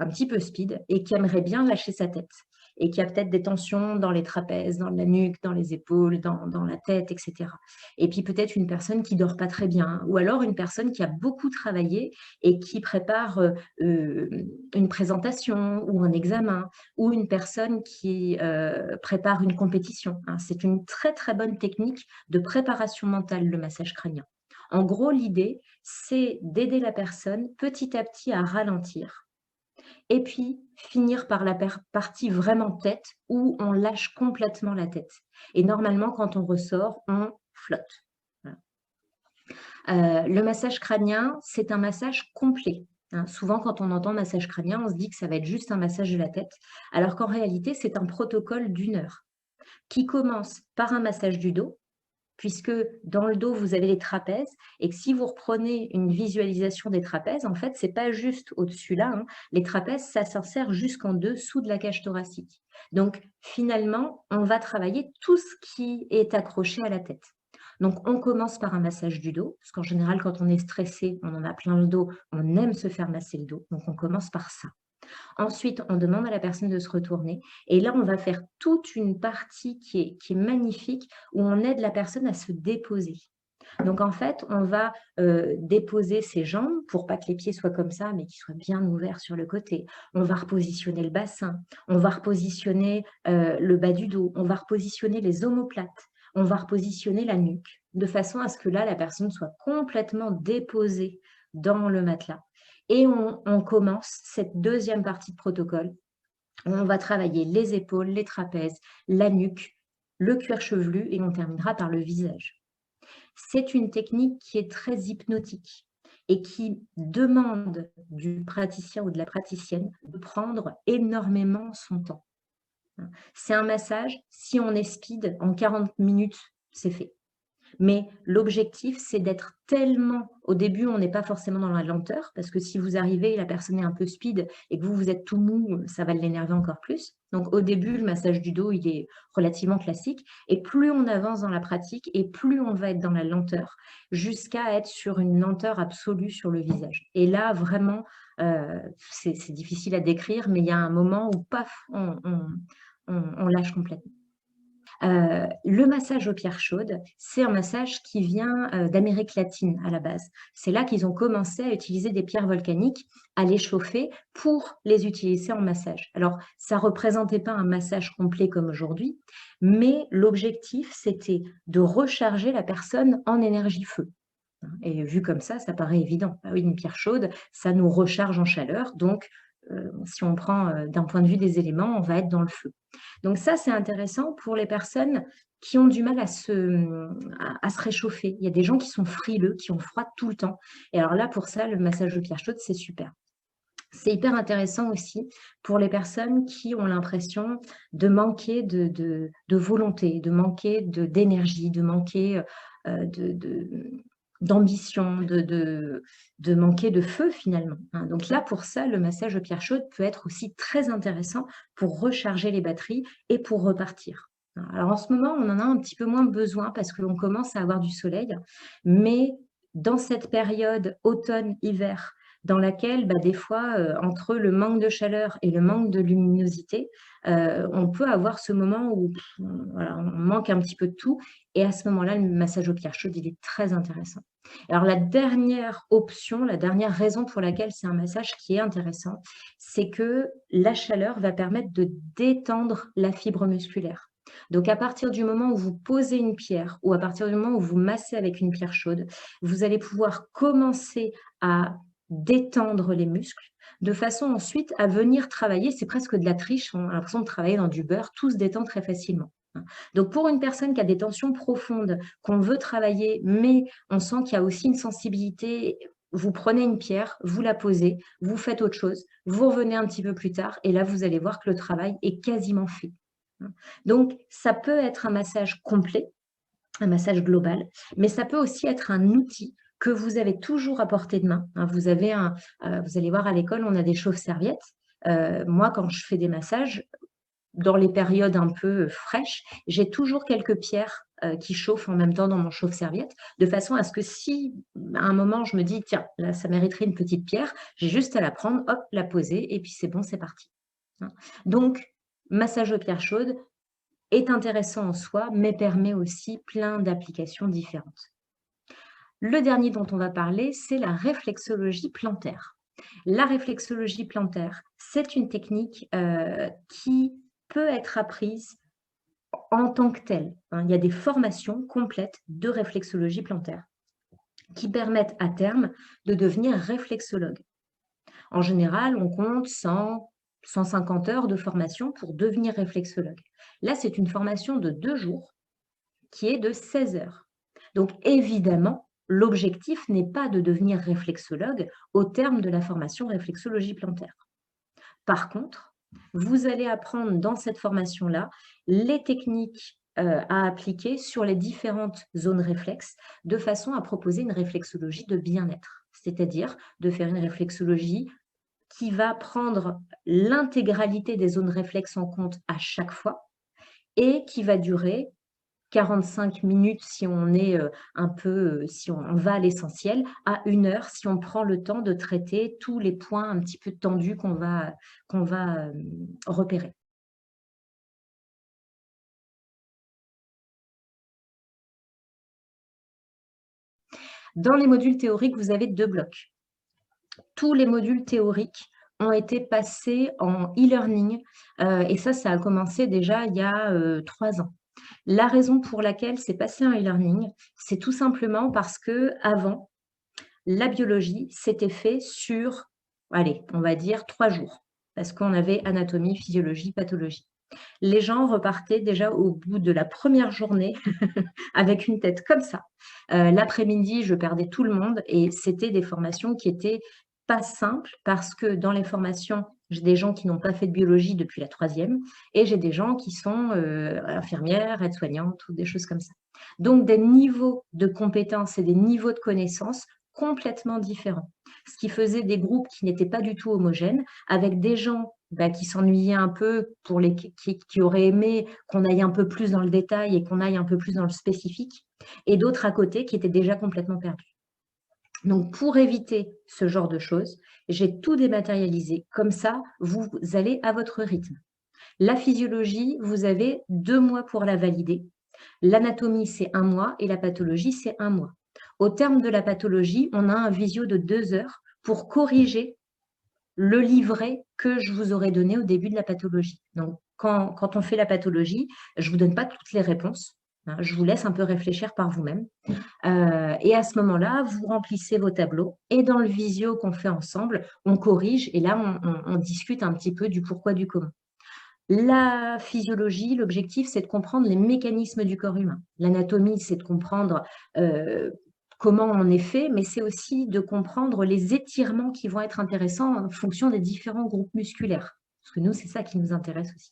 petit peu speed et qui aimerait bien lâcher sa tête et qui a peut-être des tensions dans les trapèzes, dans la nuque, dans les épaules, dans la tête, etc. Et puis peut-être une personne qui dort pas très bien ou alors une personne qui a beaucoup travaillé et qui prépare une présentation ou un examen ou une personne qui prépare une compétition. Hein. C'est une très très bonne technique de préparation mentale, le massage crânien. En gros, l'idée, c'est d'aider la personne petit à petit à ralentir et puis finir par la partie vraiment tête où on lâche complètement la tête. Et normalement, quand on ressort, on flotte. Voilà. Le massage crânien, c'est un massage complet. Hein. Souvent, quand on entend massage crânien, on se dit que ça va être juste un massage de la tête, alors qu'en réalité, c'est un protocole d'1 heure qui commence par un massage du dos, puisque dans le dos, vous avez les trapèzes, et que si vous reprenez une visualisation des trapèzes, en fait, ce n'est pas juste au-dessus là, hein. Les trapèzes, ça s'insère jusqu'en dessous de la cage thoracique. Donc, finalement, on va travailler tout ce qui est accroché à la tête. Donc, on commence par un massage du dos, parce qu'en général, quand on est stressé, on en a plein le dos, on aime se faire masser le dos, donc on commence par ça. Ensuite, on demande à la personne de se retourner et là, on va faire toute une partie qui est magnifique où on aide la personne à se déposer. Donc, en fait, on va déposer ses jambes pour pas que les pieds soient comme ça, mais qu'ils soient bien ouverts sur le côté. On va repositionner le bassin, on va repositionner le bas du dos, on va repositionner les omoplates, on va repositionner la nuque, de façon à ce que là, la personne soit complètement déposée dans le matelas. Et on commence cette deuxième partie de protocole. On va travailler les épaules, les trapèzes, la nuque, le cuir chevelu et on terminera par le visage. C'est une technique qui est très hypnotique et qui demande du praticien ou de la praticienne de prendre énormément son temps. C'est un massage, si on est speed, en 40 minutes, c'est fait. Mais l'objectif, c'est d'être tellement… Au début, on n'est pas forcément dans la lenteur, parce que si vous arrivez, la personne est un peu speed et que vous êtes tout mou, ça va l'énerver encore plus. Donc, au début, le massage du dos, il est relativement classique. Et plus on avance dans la pratique, et plus on va être dans la lenteur, jusqu'à être sur une lenteur absolue sur le visage. Et là, vraiment, c'est difficile à décrire, mais il y a un moment où, paf, on lâche complètement. Le massage aux pierres chaudes, c'est un massage qui vient d'Amérique latine à la base. C'est là qu'ils ont commencé à utiliser des pierres volcaniques, à les chauffer pour les utiliser en massage. Alors, ça ne représentait pas un massage complet comme aujourd'hui, mais l'objectif, c'était de recharger la personne en énergie feu. Et vu comme ça paraît évident. Ah oui, une pierre chaude, ça nous recharge en chaleur, donc si on prend d'un point de vue des éléments, on va être dans le feu. Donc ça, c'est intéressant pour les personnes qui ont du mal à se réchauffer. Il y a des gens qui sont frileux, qui ont froid tout le temps. Et alors là, pour ça, le massage de pierre chaude, c'est super. C'est hyper intéressant aussi pour les personnes qui ont l'impression de manquer de volonté, de manquer d'énergie, de manquer d'ambition, de manquer de feu finalement, hein. Donc là, pour ça, le massage aux pierres chaudes peut être aussi très intéressant pour recharger les batteries et pour repartir. Alors en ce moment, on en a un petit peu moins besoin parce qu'on commence à avoir du soleil, mais dans cette période automne-hiver, dans laquelle des fois, entre le manque de chaleur et le manque de luminosité, on peut avoir ce moment où voilà, on manque un petit peu de tout, et à ce moment-là, le massage aux pierres chaudes, il est très intéressant. Alors la dernière option, la dernière raison pour laquelle c'est un massage qui est intéressant, c'est que la chaleur va permettre de détendre la fibre musculaire. Donc à partir du moment où vous posez une pierre ou à partir du moment où vous massez avec une pierre chaude, vous allez pouvoir commencer à détendre les muscles de façon ensuite à venir travailler. C'est presque de la triche, on a l'impression de travailler dans du beurre, tout se détend très facilement. Donc pour une personne qui a des tensions profondes, qu'on veut travailler, mais on sent qu'il y a aussi une sensibilité, vous prenez une pierre, vous la posez, vous faites autre chose, vous revenez un petit peu plus tard et là, vous allez voir que le travail est quasiment fait. Donc, ça peut être un massage complet, un massage global, mais ça peut aussi être un outil que vous avez toujours à portée de main. Vous allez voir à l'école, on a des chauffe-serviettes. Moi, quand je fais des massages, dans les périodes un peu fraîches, j'ai toujours quelques pierres qui chauffent en même temps dans mon chauffe-serviette, de façon à ce que si, à un moment, je me dis, tiens, là, ça mériterait une petite pierre, j'ai juste à la prendre, hop, la poser, et puis c'est bon, c'est parti. Donc, massage aux pierres chaudes est intéressant en soi, mais permet aussi plein d'applications différentes. Le dernier dont on va parler, c'est la réflexologie plantaire. La réflexologie plantaire, c'est une technique qui peut être apprise en tant que telle. Il y a des formations complètes de réflexologie plantaire qui permettent à terme de devenir réflexologue. En général, on compte 150 heures de formation pour devenir réflexologue. Là, c'est une formation de 2 jours qui est de 16 heures. Donc, évidemment, l'objectif n'est pas de devenir réflexologue au terme de la formation réflexologie plantaire. Par contre, vous allez apprendre dans cette formation-là les techniques à appliquer sur les différentes zones réflexes de façon à proposer une réflexologie de bien-être, c'est-à-dire de faire une réflexologie qui va prendre l'intégralité des zones réflexes en compte à chaque fois et qui va durer 45 minutes si on est si on va à l'essentiel, à 1 heure si on prend le temps de traiter tous les points un petit peu tendus qu'on va repérer. Dans les modules théoriques, vous avez 2 blocs. Tous les modules théoriques ont été passés en e-learning et ça a commencé déjà il y a 3 ans. La raison pour laquelle c'est passé en e-learning, c'est tout simplement parce qu'avant, la biologie s'était fait sur, allez, on va dire 3 jours, parce qu'on avait anatomie, physiologie, pathologie. Les gens repartaient déjà au bout de la première journée avec une tête comme ça. L'après-midi, je perdais tout le monde et c'était des formations qui étaient pas simples parce que dans les formations, j'ai des gens qui n'ont pas fait de biologie depuis la 3e et j'ai des gens qui sont infirmières, aides-soignantes ou des choses comme ça. Donc, des niveaux de compétences et des niveaux de connaissances complètement différents. Ce qui faisait des groupes qui n'étaient pas du tout homogènes, avec des gens qui s'ennuyaient un peu, qui auraient aimé qu'on aille un peu plus dans le détail et qu'on aille un peu plus dans le spécifique, et d'autres à côté qui étaient déjà complètement perdus. Donc, pour éviter ce genre de choses, j'ai tout dématérialisé. Comme ça, vous allez à votre rythme. La physiologie, vous avez 2 mois pour la valider. L'anatomie, c'est 1 mois et la pathologie, c'est 1 mois. Au terme de la pathologie, on a un visio de 2 heures pour corriger le livret que je vous aurais donné au début de la pathologie. Donc, quand on fait la pathologie, je ne vous donne pas toutes les réponses. Je vous laisse un peu réfléchir par vous-même. Et à ce moment-là, vous remplissez vos tableaux. Et dans le visio qu'on fait ensemble, on corrige. Et là, on discute un petit peu du pourquoi, du comment. La physiologie, l'objectif, c'est de comprendre les mécanismes du corps humain. L'anatomie, c'est de comprendre comment on est fait, mais c'est aussi de comprendre les étirements qui vont être intéressants en fonction des différents groupes musculaires. Parce que nous, c'est ça qui nous intéresse aussi.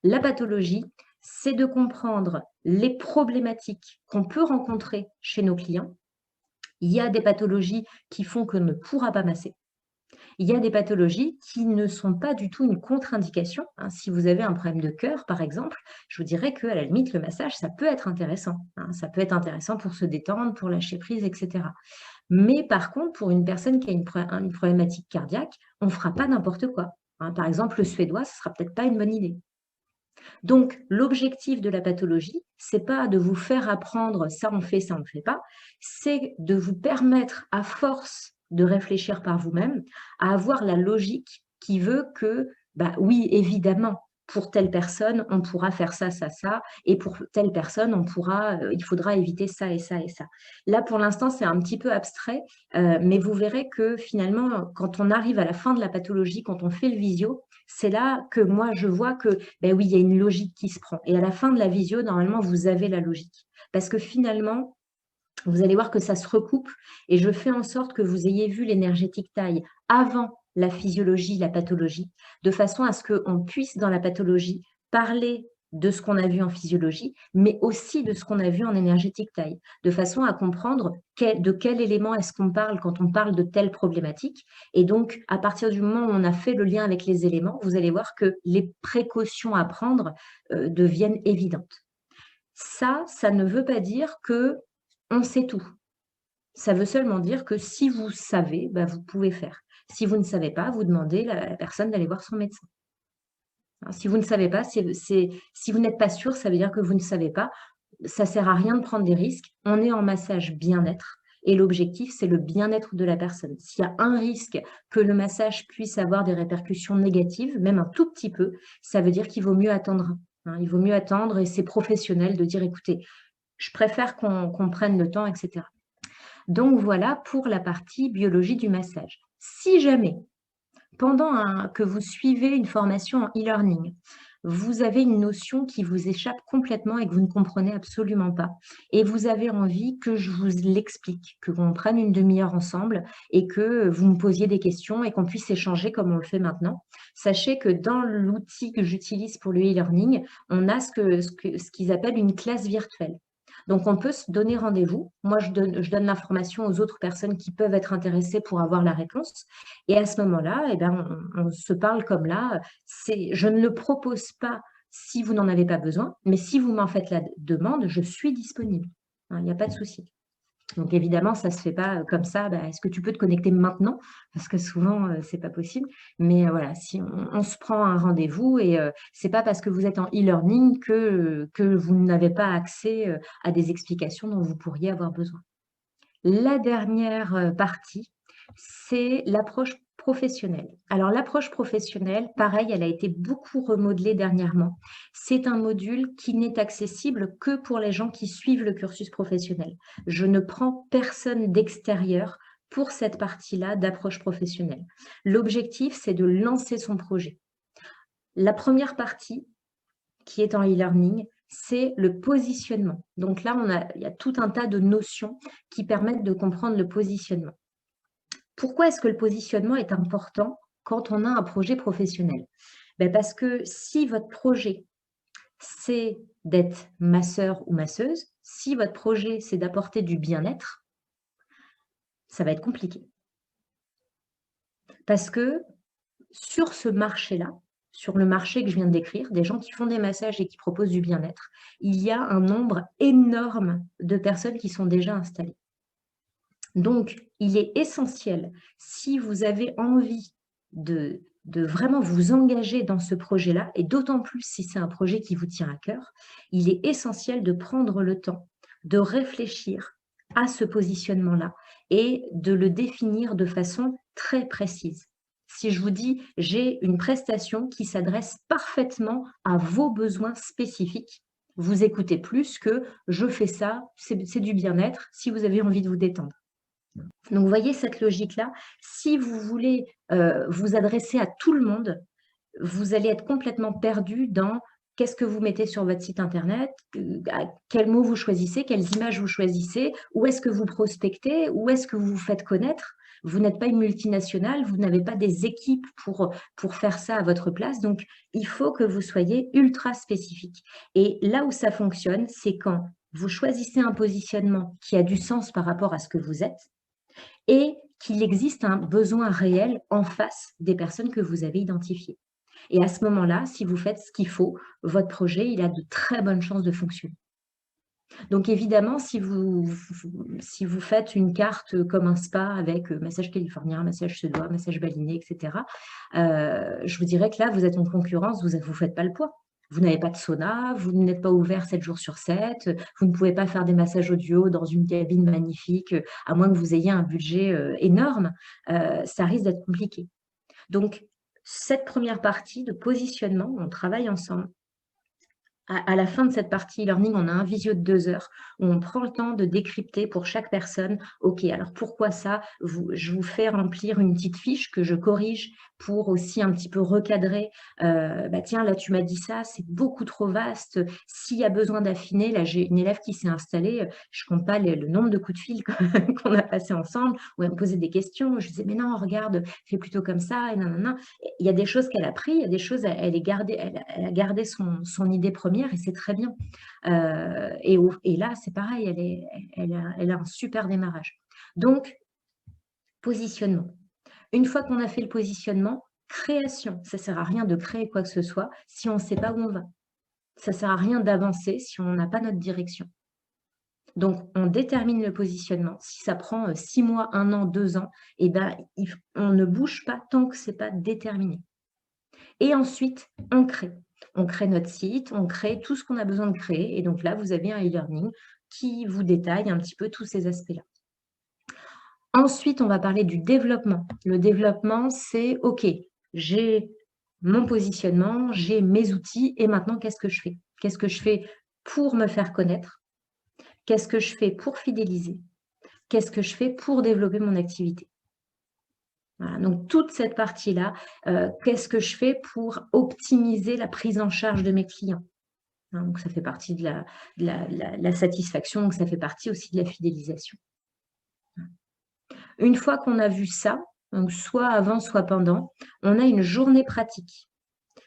La pathologie, c'est de comprendre les problématiques qu'on peut rencontrer chez nos clients Il y a des pathologies qui font qu'on ne pourra pas masser. Il y a des pathologies qui ne sont pas du tout une contre-indication. Si vous avez un problème de cœur, par exemple, je vous dirais qu'à la limite, le massage, ça peut être intéressant. Ça peut être intéressant pour se détendre, pour lâcher prise, etc. Mais par contre, pour une personne qui a une problématique cardiaque, on ne fera pas n'importe quoi. Par exemple, le suédois, ce ne sera peut-être pas une bonne idée. Donc, l'objectif de la pathologie, c'est pas de vous faire apprendre ça on fait, ça on ne fait pas, c'est de vous permettre, à force de réfléchir par vous-même, à avoir la logique qui veut que, oui, évidemment, pour telle personne, on pourra faire ça, ça, ça, et pour telle personne, il faudra éviter ça et ça et ça. Là, pour l'instant, c'est un petit peu abstrait, mais vous verrez que finalement, quand on arrive à la fin de la pathologie, quand on fait le visio, c'est là que moi, je vois que, oui, il y a une logique qui se prend. Et à la fin de la visio, normalement, vous avez la logique. Parce que finalement, vous allez voir que ça se recoupe et je fais en sorte que vous ayez vu l'énergétique taille avant la physiologie, la pathologie, de façon à ce qu'on puisse, dans la pathologie, parler de ce qu'on a vu en physiologie, mais aussi de ce qu'on a vu en énergétique taille, de façon à comprendre de quel élément est-ce qu'on parle quand on parle de telle problématique. Et donc, à partir du moment où on a fait le lien avec les éléments, vous allez voir que les précautions à prendre deviennent évidentes. Ça ne veut pas dire qu'on sait tout. Ça veut seulement dire que si vous savez, vous pouvez faire. Si vous ne savez pas, vous demandez à la personne d'aller voir son médecin. Si vous ne savez pas, si vous n'êtes pas sûr, ça veut dire que vous ne savez pas. Ça ne sert à rien de prendre des risques. On est en massage bien-être et l'objectif, c'est le bien-être de la personne. S'il y a un risque que le massage puisse avoir des répercussions négatives, même un tout petit peu, ça veut dire qu'il vaut mieux attendre. Il vaut mieux attendre et c'est professionnel de dire, écoutez, je préfère qu'on prenne le temps, etc. Donc voilà pour la partie biologie du massage. Si jamais, pendant que vous suivez une formation en e-learning, vous avez une notion qui vous échappe complètement et que vous ne comprenez absolument pas, et vous avez envie que je vous l'explique, que l'on prenne une demi-heure ensemble et que vous me posiez des questions et qu'on puisse échanger comme on le fait maintenant, sachez que dans l'outil que j'utilise pour le e-learning, on a ce qu'ils appellent une classe virtuelle. Donc, on peut se donner rendez-vous. Moi, je donne l'information aux autres personnes qui peuvent être intéressées pour avoir la réponse. Et à ce moment-là, on se parle comme là. Je ne le propose pas si vous n'en avez pas besoin, mais si vous m'en faites la demande, je suis disponible. Il n'y a pas de souci. Donc, évidemment, ça ne se fait pas comme ça. Est-ce que tu peux te connecter maintenant? Parce que souvent, ce n'est pas possible. Mais voilà, si on se prend un rendez-vous et ce n'est pas parce que vous êtes en e-learning que vous n'avez pas accès à des explications dont vous pourriez avoir besoin. La dernière partie, c'est l'approche professionnelle. Alors, l'approche professionnelle, pareil, elle a été beaucoup remodelée dernièrement. C'est un module qui n'est accessible que pour les gens qui suivent le cursus professionnel. Je ne prends personne d'extérieur pour cette partie-là d'approche professionnelle. L'objectif, c'est de lancer son projet. La première partie, qui est en e-learning, c'est le positionnement. Donc là, il y a tout un tas de notions qui permettent de comprendre le positionnement. Pourquoi est-ce que le positionnement est important quand on a un projet professionnel? Parce que si votre projet, c'est d'être masseur ou masseuse, si votre projet, c'est d'apporter du bien-être, ça va être compliqué. Parce que sur ce marché-là, sur le marché que je viens de décrire, des gens qui font des massages et qui proposent du bien-être, il y a un nombre énorme de personnes qui sont déjà installées. Donc, il est essentiel, si vous avez envie de vraiment vous engager dans ce projet-là, et d'autant plus si c'est un projet qui vous tient à cœur, il est essentiel de prendre le temps de réfléchir à ce positionnement-là et de le définir de façon très précise. Si je vous dis, j'ai une prestation qui s'adresse parfaitement à vos besoins spécifiques, vous écoutez plus que je fais ça, c'est du bien-être, si vous avez envie de vous détendre. Donc, vous voyez cette logique-là. Si vous voulez vous adresser à tout le monde, vous allez être complètement perdu dans qu'est-ce que vous mettez sur votre site internet, quels mots vous choisissez, quelles images vous choisissez, où est-ce que vous prospectez, où est-ce que vous vous faites connaître. Vous n'êtes pas une multinationale, vous n'avez pas des équipes pour faire ça à votre place. Donc, il faut que vous soyez ultra spécifique. Et là où ça fonctionne, c'est quand vous choisissez un positionnement qui a du sens par rapport à ce que vous êtes et qu'il existe un besoin réel en face des personnes que vous avez identifiées. Et à ce moment-là, si vous faites ce qu'il faut, votre projet, il a de très bonnes chances de fonctionner. Donc évidemment, si vous faites une carte comme un spa avec massage californien, massage suédois, massage baliné, etc., je vous dirais que là, vous êtes en concurrence, vous ne faites pas le poids. Vous n'avez pas de sauna, vous n'êtes pas ouvert 7 jours sur 7, vous ne pouvez pas faire des massages audio dans une cabine magnifique, à moins que vous ayez un budget énorme, ça risque d'être compliqué. Donc, cette première partie de positionnement, on travaille ensemble. À la fin de cette partie e-learning, on a un visio de 2 heures où on prend le temps de décrypter pour chaque personne. OK, alors pourquoi ça? Je vous fais remplir une petite fiche que je corrige pour aussi un petit peu recadrer. Tiens, là, tu m'as dit ça, c'est beaucoup trop vaste. S'il y a besoin d'affiner, là, j'ai une élève qui s'est installée, je ne compte pas le nombre de coups de fil qu'on a passé ensemble, où elle me posait des questions. Je disais, mais non, regarde, fais plutôt comme ça, et nanana. Il y a des choses qu'elle a pris, il y a des choses, elle a gardé son idée première et c'est très bien. Et là, c'est pareil, elle a un super démarrage. Donc, positionnement. Une fois qu'on a fait le positionnement, création. Ça ne sert à rien de créer quoi que ce soit si on ne sait pas où on va. Ça ne sert à rien d'avancer si on n'a pas notre direction. Donc, on détermine le positionnement. Si ça prend 6 mois, 1 an, 2 ans, on ne bouge pas tant que ce n'est pas déterminé. Et ensuite, on crée. On crée notre site, on crée tout ce qu'on a besoin de créer. Et donc là, vous avez un e-learning qui vous détaille un petit peu tous ces aspects-là. Ensuite, on va parler du développement. Le développement, c'est « OK, j'ai mon positionnement, j'ai mes outils et maintenant, qu'est-ce que je fais? Qu'est-ce que je fais pour me faire connaître? Qu'est-ce que je fais pour fidéliser? Qu'est-ce que je fais pour développer mon activité ?» Voilà, donc toute cette partie-là, qu'est-ce que je fais pour optimiser la prise en charge de mes clients? Donc ça fait partie de la satisfaction, donc ça fait partie aussi de la fidélisation. Une fois qu'on a vu ça, donc soit avant, soit pendant, on a une journée pratique.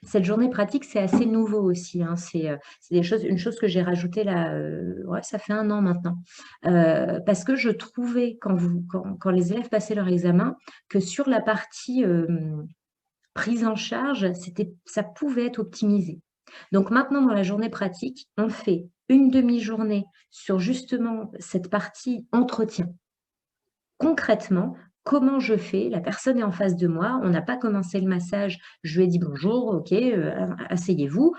Cette journée pratique, c'est assez nouveau aussi. C'est une chose que j'ai rajoutée là, ça fait 1 an maintenant. Parce que je trouvais, quand les élèves passaient leur examen, que sur la partie prise en charge, ça pouvait être optimisé. Donc maintenant, dans la journée pratique, on fait une demi-journée sur justement cette partie entretien. Concrètement, comment je fais? La personne est en face de moi, on n'a pas commencé le massage, je lui ai dit bonjour, ok, asseyez-vous.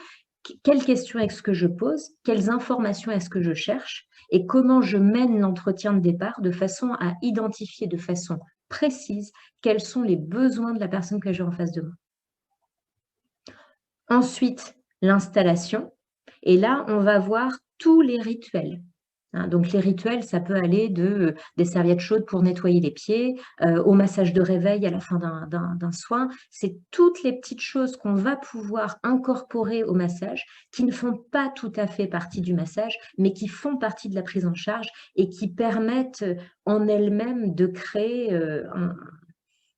Quelles questions est-ce que je pose? Quelles informations est-ce que je cherche? Et comment je mène l'entretien de départ de façon à identifier de façon précise quels sont les besoins de la personne que j'ai en face de moi. Ensuite, l'installation. Et là, on va voir tous les rituels. Donc les rituels, ça peut aller des serviettes chaudes pour nettoyer les pieds, au massage de réveil à la fin d'un soin. C'est toutes les petites choses qu'on va pouvoir incorporer au massage, qui ne font pas tout à fait partie du massage, mais qui font partie de la prise en charge et qui permettent en elles-mêmes de créer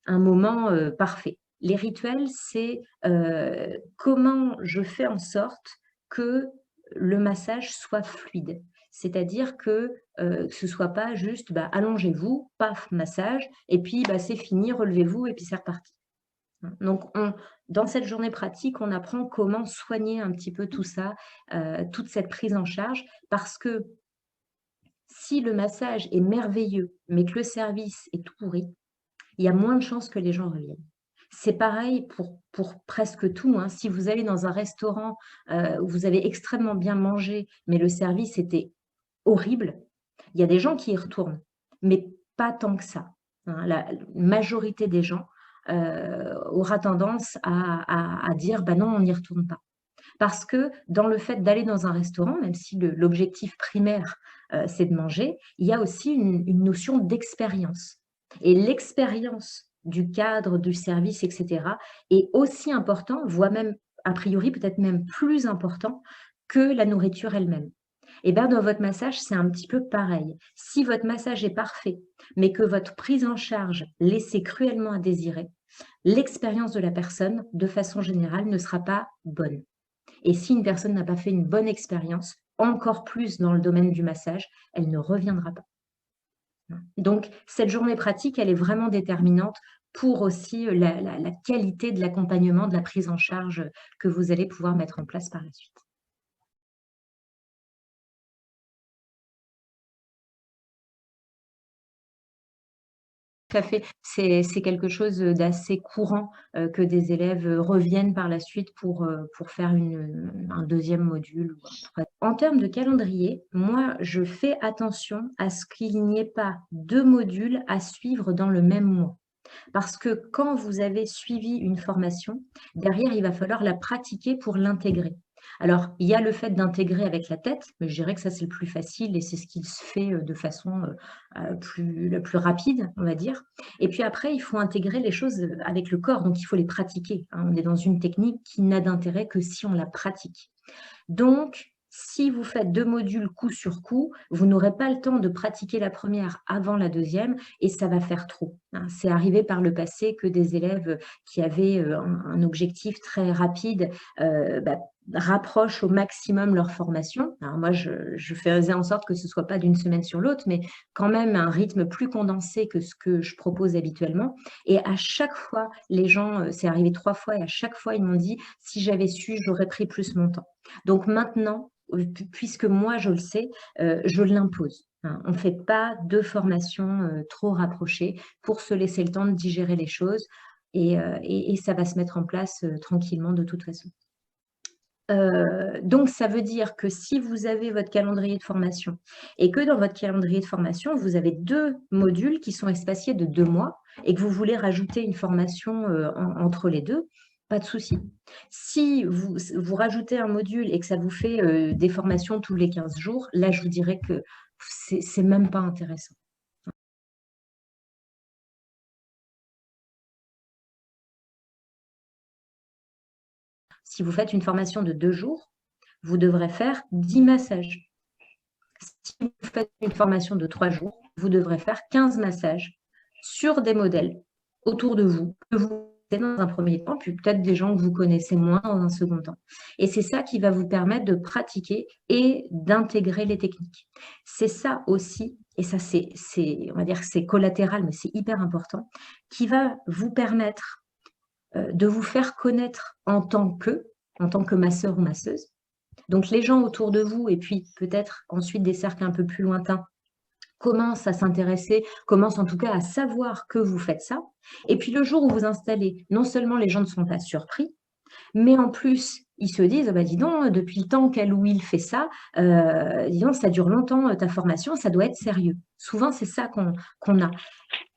un moment parfait. Les rituels, c'est comment je fais en sorte que le massage soit fluide. C'est-à-dire que ce ne soit pas juste allongez-vous, paf, massage, et puis c'est fini, relevez-vous, et puis c'est reparti. Donc, dans cette journée pratique, on apprend comment soigner un petit peu tout ça, toute cette prise en charge, parce que si le massage est merveilleux, mais que le service est tout pourri, il y a moins de chances que les gens reviennent. C'est pareil pour presque tout. Si vous allez dans un restaurant où vous avez extrêmement bien mangé, mais le service était horrible, il y a des gens qui y retournent, mais pas tant que ça. La majorité des gens aura tendance à dire « non, on n'y retourne pas ». Parce que dans le fait d'aller dans un restaurant, même si l'objectif primaire, c'est de manger, il y a aussi une notion d'expérience. Et l'expérience du cadre, du service, etc. est aussi important, voire même, a priori, peut-être même plus important que la nourriture elle-même. Et bien, dans votre massage, c'est un petit peu pareil. Si votre massage est parfait, mais que votre prise en charge laissait cruellement à désirer, l'expérience de la personne, de façon générale, ne sera pas bonne. Et si une personne n'a pas fait une bonne expérience, encore plus dans le domaine du massage, elle ne reviendra pas. Donc, cette journée pratique, elle est vraiment déterminante pour aussi la qualité de l'accompagnement, de la prise en charge que vous allez pouvoir mettre en place par la suite. Tout à fait. C'est quelque chose d'assez courant que des élèves reviennent par la suite pour faire un deuxième module ou un troisième. En termes de calendrier, moi, je fais attention à ce qu'il n'y ait pas 2 modules à suivre dans le même mois. Parce que quand vous avez suivi une formation, derrière, il va falloir la pratiquer pour l'intégrer. Alors, il y a le fait d'intégrer avec la tête, mais je dirais que ça, c'est le plus facile et c'est ce qui se fait de façon la plus rapide, on va dire. Et puis après, il faut intégrer les choses avec le corps, donc il faut les pratiquer, hein. On est dans une technique qui n'a d'intérêt que si on la pratique. Donc, si vous faites 2 modules coup sur coup, vous n'aurez pas le temps de pratiquer la première avant la deuxième et ça va faire trop, hein. C'est arrivé par le passé que des élèves qui avaient un objectif très rapide rapprochent au maximum leur formation. Alors moi, je faisais en sorte que ce ne soit pas d'une semaine sur l'autre, mais quand même un rythme plus condensé que ce que je propose habituellement. Et à chaque fois, les gens, c'est arrivé 3 fois et à chaque fois, ils m'ont dit: «Si j'avais su, j'aurais pris plus mon temps». Donc maintenant, puisque moi je le sais, je l'impose, hein. On ne fait pas 2 formations trop rapprochées pour se laisser le temps de digérer les choses et ça va se mettre en place tranquillement de toute façon. Donc ça veut dire que si vous avez votre calendrier de formation et que dans votre calendrier de formation, vous avez 2 modules qui sont espacés de 2 mois et que vous voulez rajouter une formation entre les 2, pas de souci. Si vous rajoutez un module et que ça vous fait des formations tous les 15 jours, là je vous dirais que c'est même pas intéressant. Si vous faites une formation de 2 jours, vous devrez faire 10 massages. Si vous faites une formation de 3 jours, vous devrez faire 15 massages sur des modèles autour de vous, que vous connaissez dans un premier temps, puis peut-être des gens que vous connaissez moins dans un second temps. Et c'est ça qui va vous permettre de pratiquer et d'intégrer les techniques. C'est ça aussi, et ça on va dire que c'est collatéral, mais c'est hyper important, qui va vous permettre de vous faire connaître en tant que masseur ou masseuse. Donc les gens autour de vous et puis peut-être ensuite des cercles un peu plus lointains commencent à s'intéresser, commencent en tout cas à savoir que vous faites ça. Et puis le jour où vous installez, non seulement les gens ne sont pas surpris, mais en plus, ils se disent: «Ah bah, dis donc, depuis le temps qu'elle ou il fait ça, dis donc, ça dure longtemps, ta formation, ça doit être sérieux». Souvent, c'est ça qu'on a.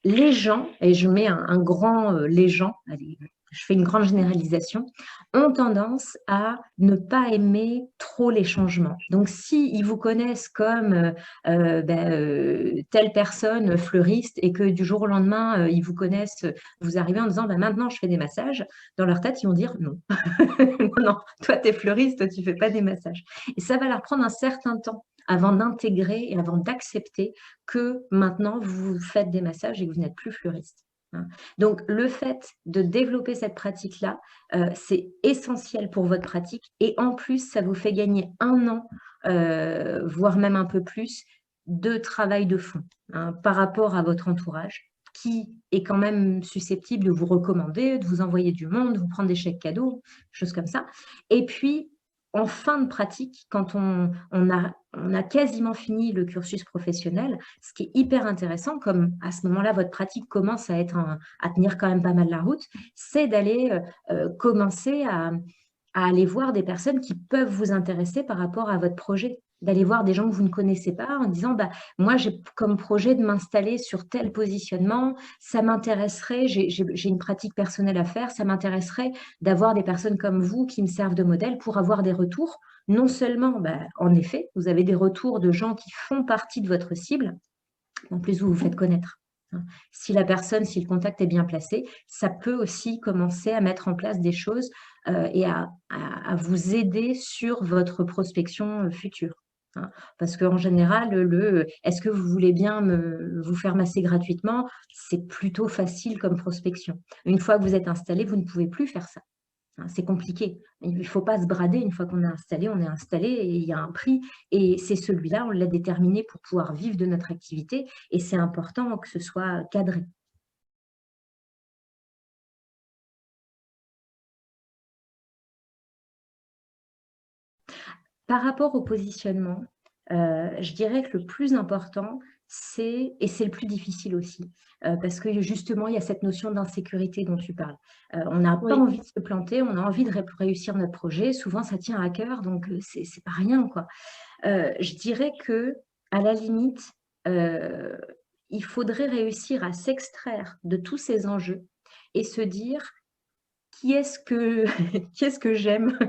Les gens, et je mets un grand les gens, allez, je fais une grande généralisation, ont tendance à ne pas aimer trop les changements. Donc, s'ils vous connaissent comme telle personne fleuriste et que du jour au lendemain, ils vous connaissent, vous arrivez en disant: «Maintenant, je fais des massages», dans leur tête, ils vont dire: «Non, non, non, toi, tu es fleuriste, toi, tu ne fais pas des massages». Et ça va leur prendre un certain temps avant d'intégrer et avant d'accepter que maintenant vous faites des massages et que vous n'êtes plus fleuriste, hein. Donc le fait de développer cette pratique-là, c'est essentiel pour votre pratique et en plus, ça vous fait gagner 1 an, voire même un peu plus, de travail de fond, hein, par rapport à votre entourage qui est quand même susceptible de vous recommander, de vous envoyer du monde, de vous prendre des chèques cadeaux, choses comme ça. Et puis, en fin de pratique, quand on a quasiment fini le cursus professionnel, ce qui est hyper intéressant, comme à ce moment-là, votre pratique commence à tenir quand même pas mal la route, c'est d'aller commencer à aller voir des personnes qui peuvent vous intéresser par rapport à votre projet. D'aller voir des gens que vous ne connaissez pas en disant: «Bah, moi, j'ai comme projet de m'installer sur tel positionnement, ça m'intéresserait, j'ai une pratique personnelle à faire, ça m'intéresserait d'avoir des personnes comme vous qui me servent de modèle pour avoir des retours». Non seulement, bah, en effet, vous avez des retours de gens qui font partie de votre cible, en plus vous vous faites connaître, hein. Si le contact est bien placé, ça peut aussi commencer à mettre en place des choses, et à vous aider sur votre prospection, future, hein. Parce qu'en général, «Est-ce que vous voulez bien vous faire masser gratuitement?» c'est plutôt facile comme prospection. Une fois que vous êtes installé, vous ne pouvez plus faire ça. Hein, c'est compliqué. Il ne faut pas se brader. Une fois qu'on est installé, on est installé et il y a un prix. Et c'est celui-là, on l'a déterminé pour pouvoir vivre de notre activité. Et c'est important que ce soit cadré. Par rapport au positionnement, je dirais que le plus important, et c'est le plus difficile aussi, parce que justement, il y a cette notion d'insécurité dont tu parles. On n'a pas Oui. envie de se planter, on a envie de réussir notre projet. Souvent, ça tient à cœur, donc c'est pas rien, quoi. Je dirais qu'à la limite, il faudrait réussir à s'extraire de tous ces enjeux et se dire: qui est-ce que qui est-ce que j'aime?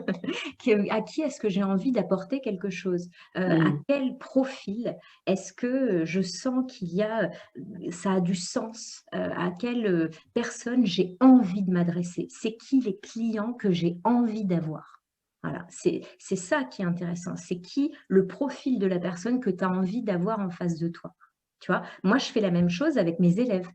À qui est-ce que j'ai envie d'apporter quelque chose? À quel profil est-ce que je sens qu'il y a, ça a du sens? À quelle, personne j'ai envie de m'adresser? C'est qui les clients que j'ai envie d'avoir? Voilà, c'est ça qui est intéressant. C'est qui le profil de la personne que tu as envie d'avoir en face de toi? Tu vois? Moi, je fais la même chose avec mes élèves.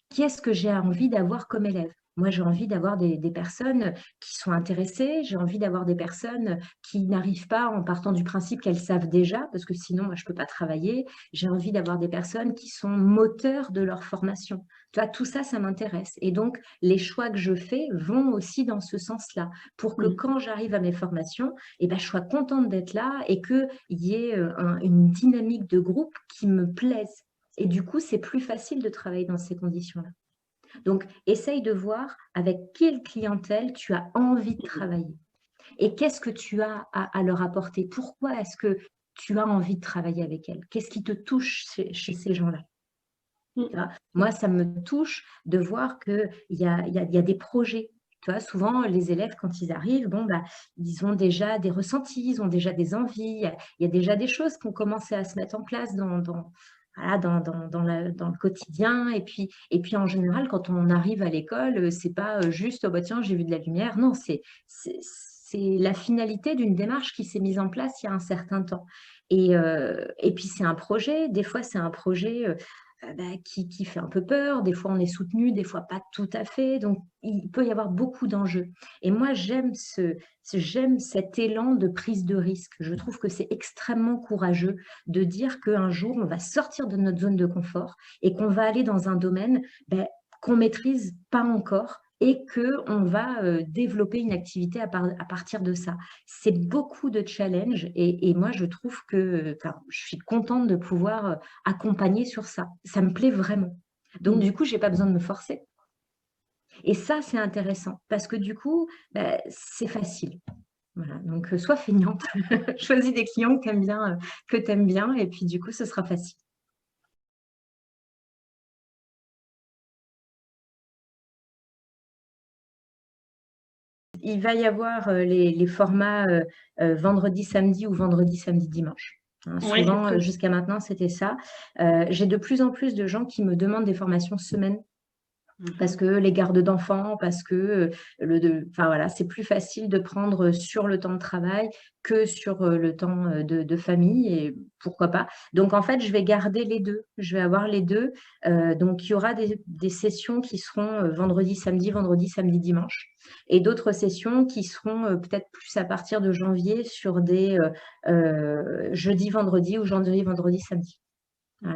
Qui est-ce que j'ai envie d'avoir comme élève? Moi, j'ai envie d'avoir des personnes qui sont intéressées, j'ai envie d'avoir des personnes qui n'arrivent pas en partant du principe qu'elles savent déjà, parce que sinon, moi, je ne peux pas travailler. J'ai envie d'avoir des personnes qui sont moteurs de leur formation. Tu vois, tout ça, ça m'intéresse. Et donc, les choix que je fais vont aussi dans ce sens-là, pour que quand j'arrive à mes formations, eh ben, je sois contente d'être là et qu'il y ait une dynamique de groupe qui me plaise. Et du coup, c'est plus facile de travailler dans ces conditions-là. Donc, essaye de voir avec quelle clientèle tu as envie de travailler. Et qu'est-ce que tu as à leur apporter? Pourquoi est-ce que tu as envie de travailler avec elles? Qu'est-ce qui te touche chez ces gens-là? Moi, ça me touche de voir qu'il y a des projets. Tu vois, souvent, les élèves, quand ils arrivent, bon, bah, ils ont déjà des ressentis, ils ont déjà des envies, il y a déjà des choses qui ont commencé à se mettre en place voilà, dans le quotidien. Et puis, en général, quand on arrive à l'école, c'est pas juste, oh, bah, tiens, j'ai vu de la lumière. Non, c'est la finalité d'une démarche qui s'est mise en place il y a un certain temps. Et puis, c'est un projet. Des fois, c'est un projet qui fait un peu peur. Des fois, on est soutenu, des fois pas tout à fait. Donc, il peut y avoir beaucoup d'enjeux. Et moi, j'aime cet élan de prise de risque. Je trouve que c'est extrêmement courageux de dire qu'un jour, on va sortir de notre zone de confort et qu'on va aller dans un domaine qu'on maîtrise pas encore et qu'on va développer une activité à partir de ça. C'est beaucoup de challenges et moi, je trouve que je suis contente de pouvoir accompagner sur ça. Ça me plaît vraiment. Donc, du coup, je n'ai pas besoin de me forcer. Et ça, c'est intéressant parce que du coup, c'est facile. Voilà. Donc, sois feignante, choisis des clients que tu aimes bien et puis du coup, ce sera facile. Il va y avoir les formats vendredi, samedi ou vendredi, samedi, dimanche. Hein, souvent, jusqu'à maintenant, c'était ça. J'ai de plus en plus de gens qui me demandent des formations semaine parce que les gardes d'enfants, parce que voilà, c'est plus facile de prendre sur le temps de travail que sur le temps de famille, et pourquoi pas. Donc, en fait, je vais garder les deux. Je vais avoir les deux. Donc, il y aura des sessions qui seront vendredi, samedi, dimanche. Et d'autres sessions qui seront peut-être plus à partir de janvier sur des jeudi, vendredi ou vendredi, samedi.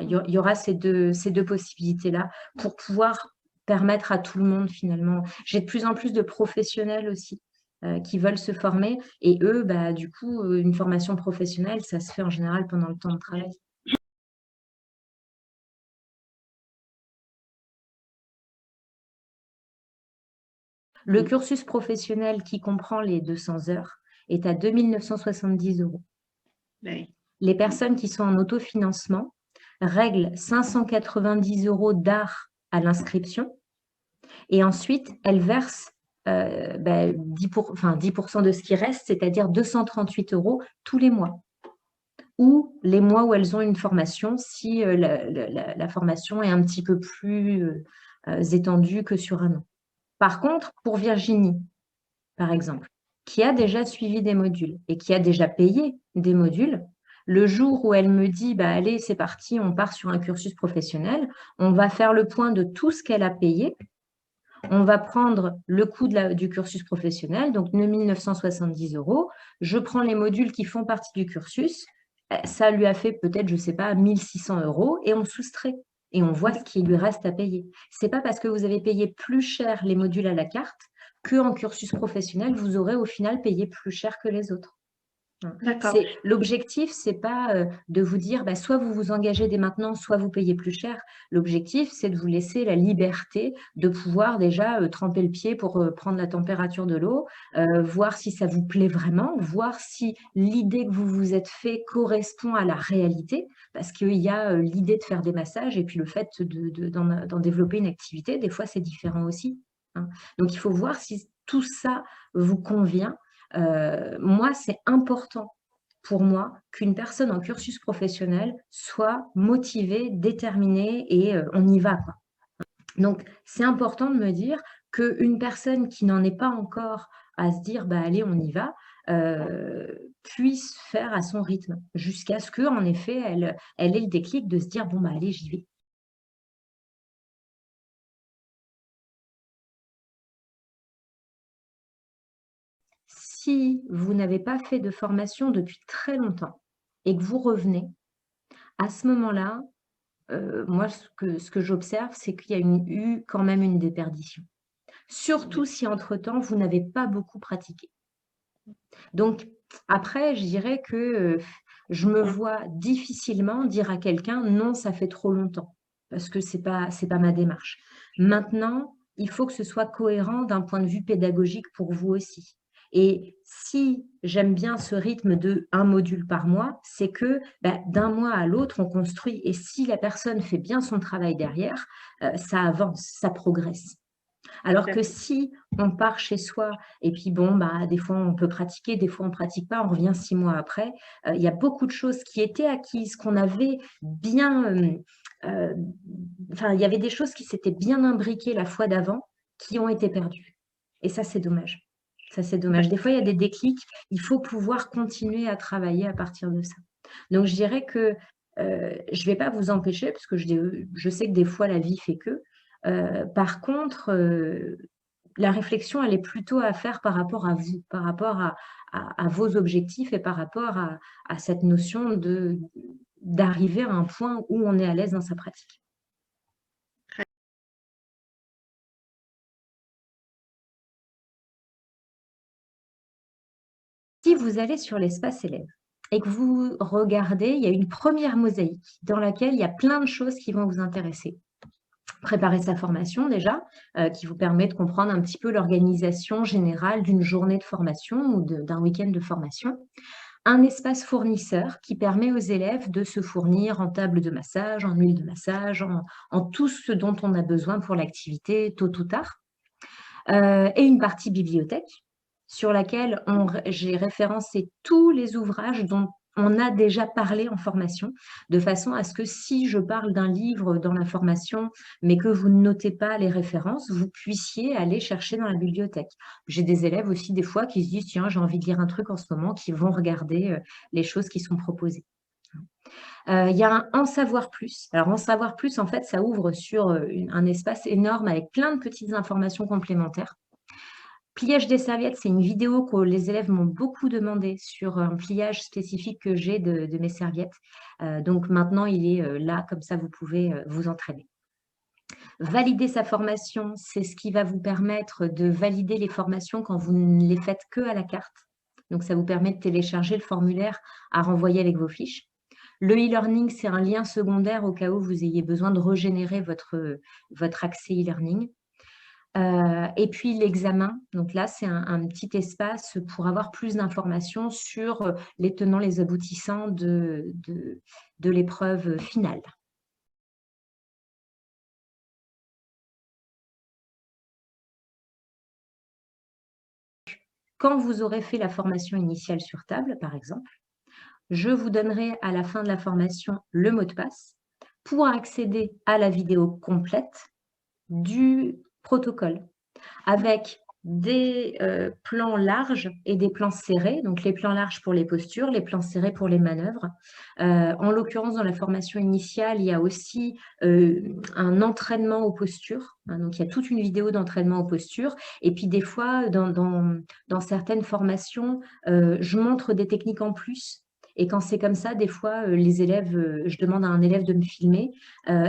Il y aura ces deux possibilités-là pour pouvoir permettre à tout le monde finalement. J'ai de plus en plus de professionnels aussi qui veulent se former et eux, du coup, une formation professionnelle, ça se fait en général pendant le temps de travail. Le cursus professionnel qui comprend les 200 heures est à 2 970 €. Oui. Les personnes qui sont en autofinancement règlent 590 € d'art à l'inscription et ensuite elles versent 10% de ce qui reste, c'est-à-dire 238 € tous les mois, ou les mois où elles ont une formation, si la formation est un petit peu plus étendue que sur un an. Par contre, pour Virginie, par exemple, qui a déjà suivi des modules et qui a déjà payé des modules, le jour où elle me dit, allez, c'est parti, on part sur un cursus professionnel, on va faire le point de tout ce qu'elle a payé, On va prendre le coût du cursus professionnel, donc 1 970 €. Je prends les modules qui font partie du cursus. Ça lui a fait peut-être, je ne sais pas, 1 600 € et on soustrait. Et on voit ce qui lui reste à payer. Ce n'est pas parce que vous avez payé plus cher les modules à la carte qu'en cursus professionnel, vous aurez au final payé plus cher que les autres. D'accord. L'objectif, ce n'est pas de vous dire soit vous vous engagez dès maintenant, soit vous payez plus cher. L'objectif, c'est de vous laisser la liberté de pouvoir déjà tremper le pied pour prendre la température de l'eau, voir si ça vous plaît vraiment, voir si l'idée que vous vous êtes fait correspond à la réalité, parce qu'il y a l'idée de faire des massages et puis le fait d'en développer une activité, des fois c'est différent aussi, hein. Donc il faut voir si tout ça vous convient. Moi, c'est important pour moi qu'une personne en cursus professionnel soit motivée, déterminée et on y va, quoi. Donc, c'est important de me dire qu'une personne qui n'en est pas encore à se dire allez, on y va, puisse faire à son rythme jusqu'à ce qu'en effet, elle ait le déclic de se dire bon, allez, j'y vais. Si vous n'avez pas fait de formation depuis très longtemps et que vous revenez, à ce moment-là, moi, ce que j'observe, c'est qu'il y a eu quand même une déperdition. Surtout si entre-temps, vous n'avez pas beaucoup pratiqué. Donc après, je dirais que je me vois difficilement dire à quelqu'un: «Non, ça fait trop longtemps», parce que c'est pas ma démarche. Maintenant, il faut que ce soit cohérent d'un point de vue pédagogique pour vous aussi. Et si j'aime bien ce rythme de 1 module par mois, c'est que, d'un mois à l'autre, on construit et si la personne fait bien son travail derrière, ça avance, ça progresse. Alors que si on part chez soi et puis bon, des fois on peut pratiquer, des fois on ne pratique pas, on revient 6 mois après, il y a beaucoup de choses qui étaient acquises, qu'on avait bien, enfin il y avait des choses qui s'étaient bien imbriquées la fois d'avant, qui ont été perdues et ça c'est dommage. Ça c'est dommage. Des fois il y a des déclics, il faut pouvoir continuer à travailler à partir de ça. Donc je dirais que, je ne vais pas vous empêcher parce que je sais que des fois la vie fait que, par contre, la réflexion, elle est plutôt à faire par rapport à vous, par rapport à vos objectifs et par rapport à cette notion d'arriver à un point où on est à l'aise dans sa pratique. Si vous allez sur l'espace élève et que vous regardez, il y a une première mosaïque dans laquelle il y a plein de choses qui vont vous intéresser. Préparer sa formation déjà, qui vous permet de comprendre un petit peu l'organisation générale d'une journée de formation ou d'un week-end de formation. Un espace fournisseur qui permet aux élèves de se fournir en table de massage, en huile de massage, en tout ce dont on a besoin pour l'activité tôt ou tard. Et une partie bibliothèque sur laquelle j'ai référencé tous les ouvrages dont on a déjà parlé en formation, de façon à ce que si je parle d'un livre dans la formation, mais que vous ne notez pas les références, vous puissiez aller chercher dans la bibliothèque. J'ai des élèves aussi des fois qui se disent « Tiens, j'ai envie de lire un truc en ce moment », qui vont regarder les choses qui sont proposées. Il y a un « En savoir plus ». Alors, en savoir plus, en fait, ça ouvre sur un espace énorme avec plein de petites informations complémentaires. Pliage des serviettes, c'est une vidéo que les élèves m'ont beaucoup demandé sur un pliage spécifique que j'ai de mes serviettes. Donc maintenant, il est là, comme ça, vous pouvez vous entraîner. Valider sa formation, c'est ce qui va vous permettre de valider les formations quand vous ne les faites que à la carte. Donc, ça vous permet de télécharger le formulaire à renvoyer avec vos fiches. Le e-learning, c'est un lien secondaire au cas où vous ayez besoin de régénérer votre accès e-learning. Et puis l'examen, donc là, c'est un petit espace pour avoir plus d'informations sur les tenants, les aboutissants de l'épreuve finale. Quand vous aurez fait la formation initiale sur table, par exemple, je vous donnerai à la fin de la formation le mot de passe pour accéder à la vidéo complète du protocole, avec des plans larges et des plans serrés. Donc, les plans larges pour les postures, les plans serrés pour les manœuvres. En l'occurrence, dans la formation initiale, il y a aussi un entraînement aux postures. Hein, donc, il y a toute une vidéo d'entraînement aux postures. Et puis, des fois, dans certaines formations, je montre des techniques en plus. Et quand c'est comme ça, des fois, les élèves, je demande à un élève de me filmer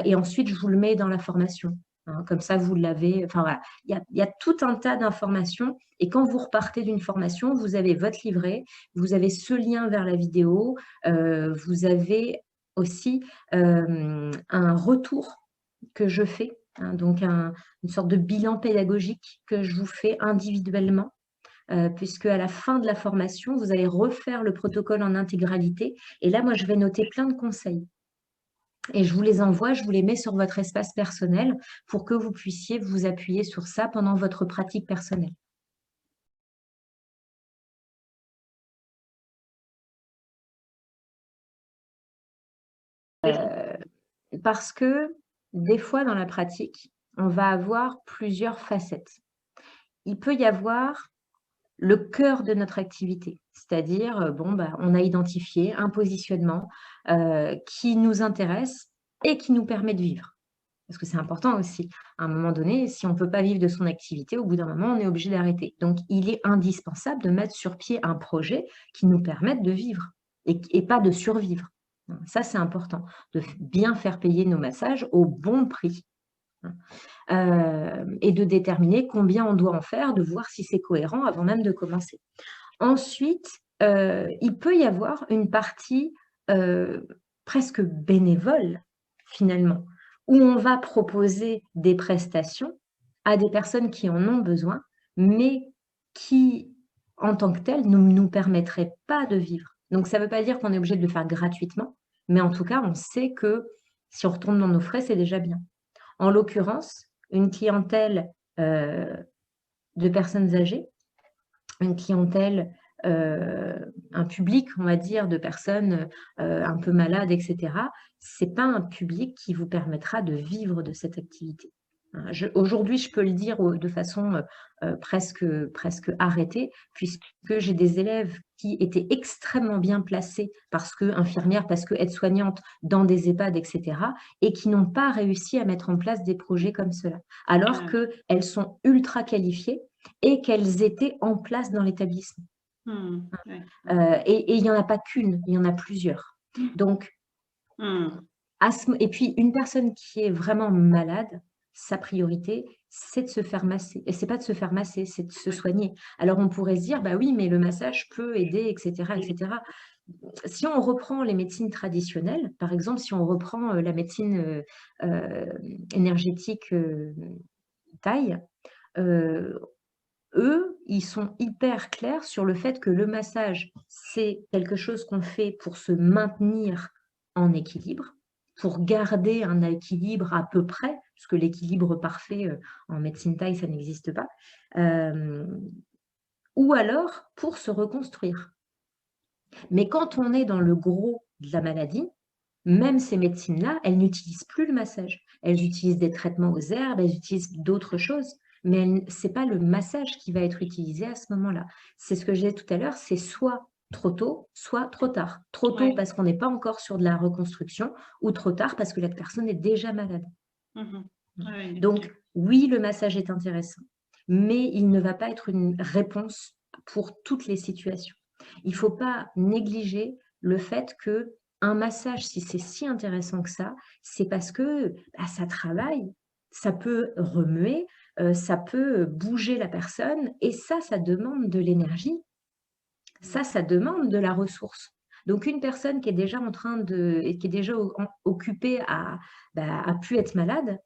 et ensuite, je vous le mets dans la formation. Hein, comme ça, vous l'avez. Enfin, voilà. Il y a tout un tas d'informations. Et quand vous repartez d'une formation, vous avez votre livret, vous avez ce lien vers la vidéo, vous avez aussi un retour que je fais, hein, donc une sorte de bilan pédagogique que je vous fais individuellement. Puisque à la fin de la formation, vous allez refaire le protocole en intégralité. Et là, moi, je vais noter plein de conseils. Et je vous les envoie, je vous les mets sur votre espace personnel pour que vous puissiez vous appuyer sur ça pendant votre pratique personnelle. Parce que des fois, dans la pratique, on va avoir plusieurs facettes. Il peut y avoir le cœur de notre activité, c'est-à-dire, on a identifié un positionnement qui nous intéresse et qui nous permet de vivre. Parce que c'est important aussi. À un moment donné, si on ne peut pas vivre de son activité, au bout d'un moment, on est obligé d'arrêter. Donc, il est indispensable de mettre sur pied un projet qui nous permette de vivre et pas de survivre. Ça, c'est important, de bien faire payer nos massages au bon prix. Et de déterminer combien on doit en faire, de voir si c'est cohérent avant même de commencer. Ensuite, il peut y avoir une partie presque bénévole, finalement, où on va proposer des prestations à des personnes qui en ont besoin, mais qui, en tant que telles, ne nous permettraient pas de vivre. Donc, ça ne veut pas dire qu'on est obligé de le faire gratuitement, mais en tout cas, on sait que si on retourne dans nos frais, c'est déjà bien. En l'occurrence, une clientèle de personnes âgées, une clientèle, un public, on va dire, de personnes un peu malades, etc., ce n'est pas un public qui vous permettra de vivre de cette activité. Aujourd'hui, je peux le dire de façon presque arrêtée, puisque j'ai des élèves qui étaient extrêmement bien placés parce que infirmières, parce que aides-soignantes dans des EHPAD, etc., et qui n'ont pas réussi à mettre en place des projets comme cela, alors qu'elles sont ultra qualifiées et qu'elles étaient en place dans l'établissement. Et il n'y en a pas qu'une, il y en a plusieurs. Donc, et puis une personne qui est vraiment malade, sa priorité, c'est de se faire masser. Et ce n'est pas de se faire masser, c'est de se soigner. Alors on pourrait se dire, bah oui, mais le massage peut aider, etc., etc. Si on reprend les médecines traditionnelles, par exemple, si on reprend la médecine énergétique Thaï, eux, ils sont hyper clairs sur le fait que le massage, c'est quelque chose qu'on fait pour se maintenir en équilibre, pour garder un équilibre à peu près, puisque l'équilibre parfait en médecine thaï, ça n'existe pas, ou alors pour se reconstruire. Mais quand on est dans le gros de la maladie, même ces médecines-là, elles n'utilisent plus le massage. Elles utilisent des traitements aux herbes, elles utilisent d'autres choses, mais ce n'est pas le massage qui va être utilisé à ce moment-là. C'est ce que je disais tout à l'heure, c'est soit trop tôt, soit trop tard. Trop tôt parce qu'on n'est pas encore sur de la reconstruction, ou trop tard parce que la personne est déjà malade. Donc, oui, le massage est intéressant, mais il ne va pas être une réponse pour toutes les situations. Il ne faut pas négliger le fait qu'un massage, si c'est si intéressant que ça, c'est parce que ça travaille, ça peut remuer, ça peut bouger la personne, et ça demande de l'énergie, ça demande de la ressource. Donc, une personne qui est déjà qui est déjà occupée à plus être malade,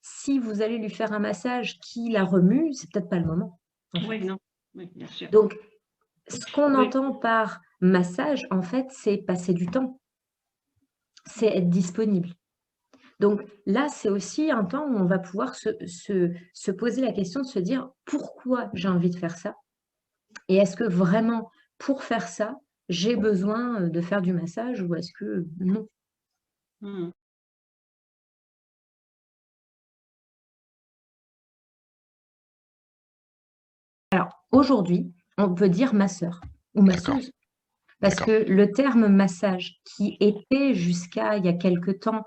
si vous allez lui faire un massage qui la remue, c'est peut-être pas le moment. Oui, non, oui, bien sûr. Donc, ce qu'on entend par massage, en fait, c'est passer du temps, c'est être disponible. Donc là, c'est aussi un temps où on va pouvoir se poser la question de se dire pourquoi j'ai envie de faire ça, et est-ce que vraiment, pour faire ça, j'ai besoin de faire du massage, ou est-ce que non? Alors, aujourd'hui, on peut dire masseur ou masseuse. Parce que le terme massage, qui était jusqu'à il y a quelque temps,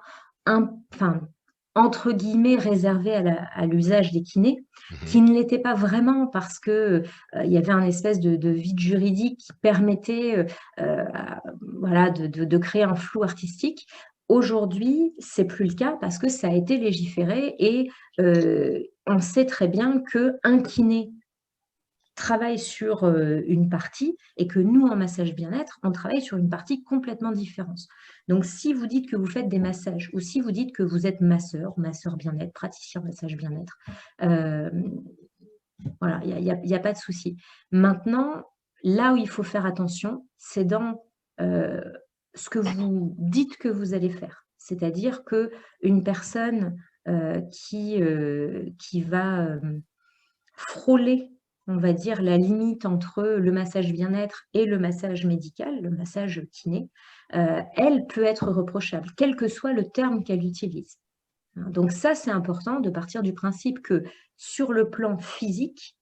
entre guillemets, réservé à l'usage des kinés, qui ne l'était pas vraiment parce que il y avait un espèce de vide juridique qui permettait voilà, de créer un flou artistique. Aujourd'hui, c'est plus le cas parce que ça a été légiféré et on sait très bien qu'un kiné travaille sur une partie et que nous, en massage bien-être, on travaille sur une partie complètement différente. Donc, si vous dites que vous faites des massages ou si vous dites que vous êtes masseur bien-être, praticien massage bien-être, voilà, il n'y a pas de souci. Maintenant, là où il faut faire attention, c'est dans ce que vous dites que vous allez faire. C'est-à-dire qu'une personne qui va frôler, on va dire, la limite entre le massage bien-être et le massage médical, le massage kiné, elle peut être reprochable, quel que soit le terme qu'elle utilise. Donc ça, c'est important de partir du principe que sur le plan physique,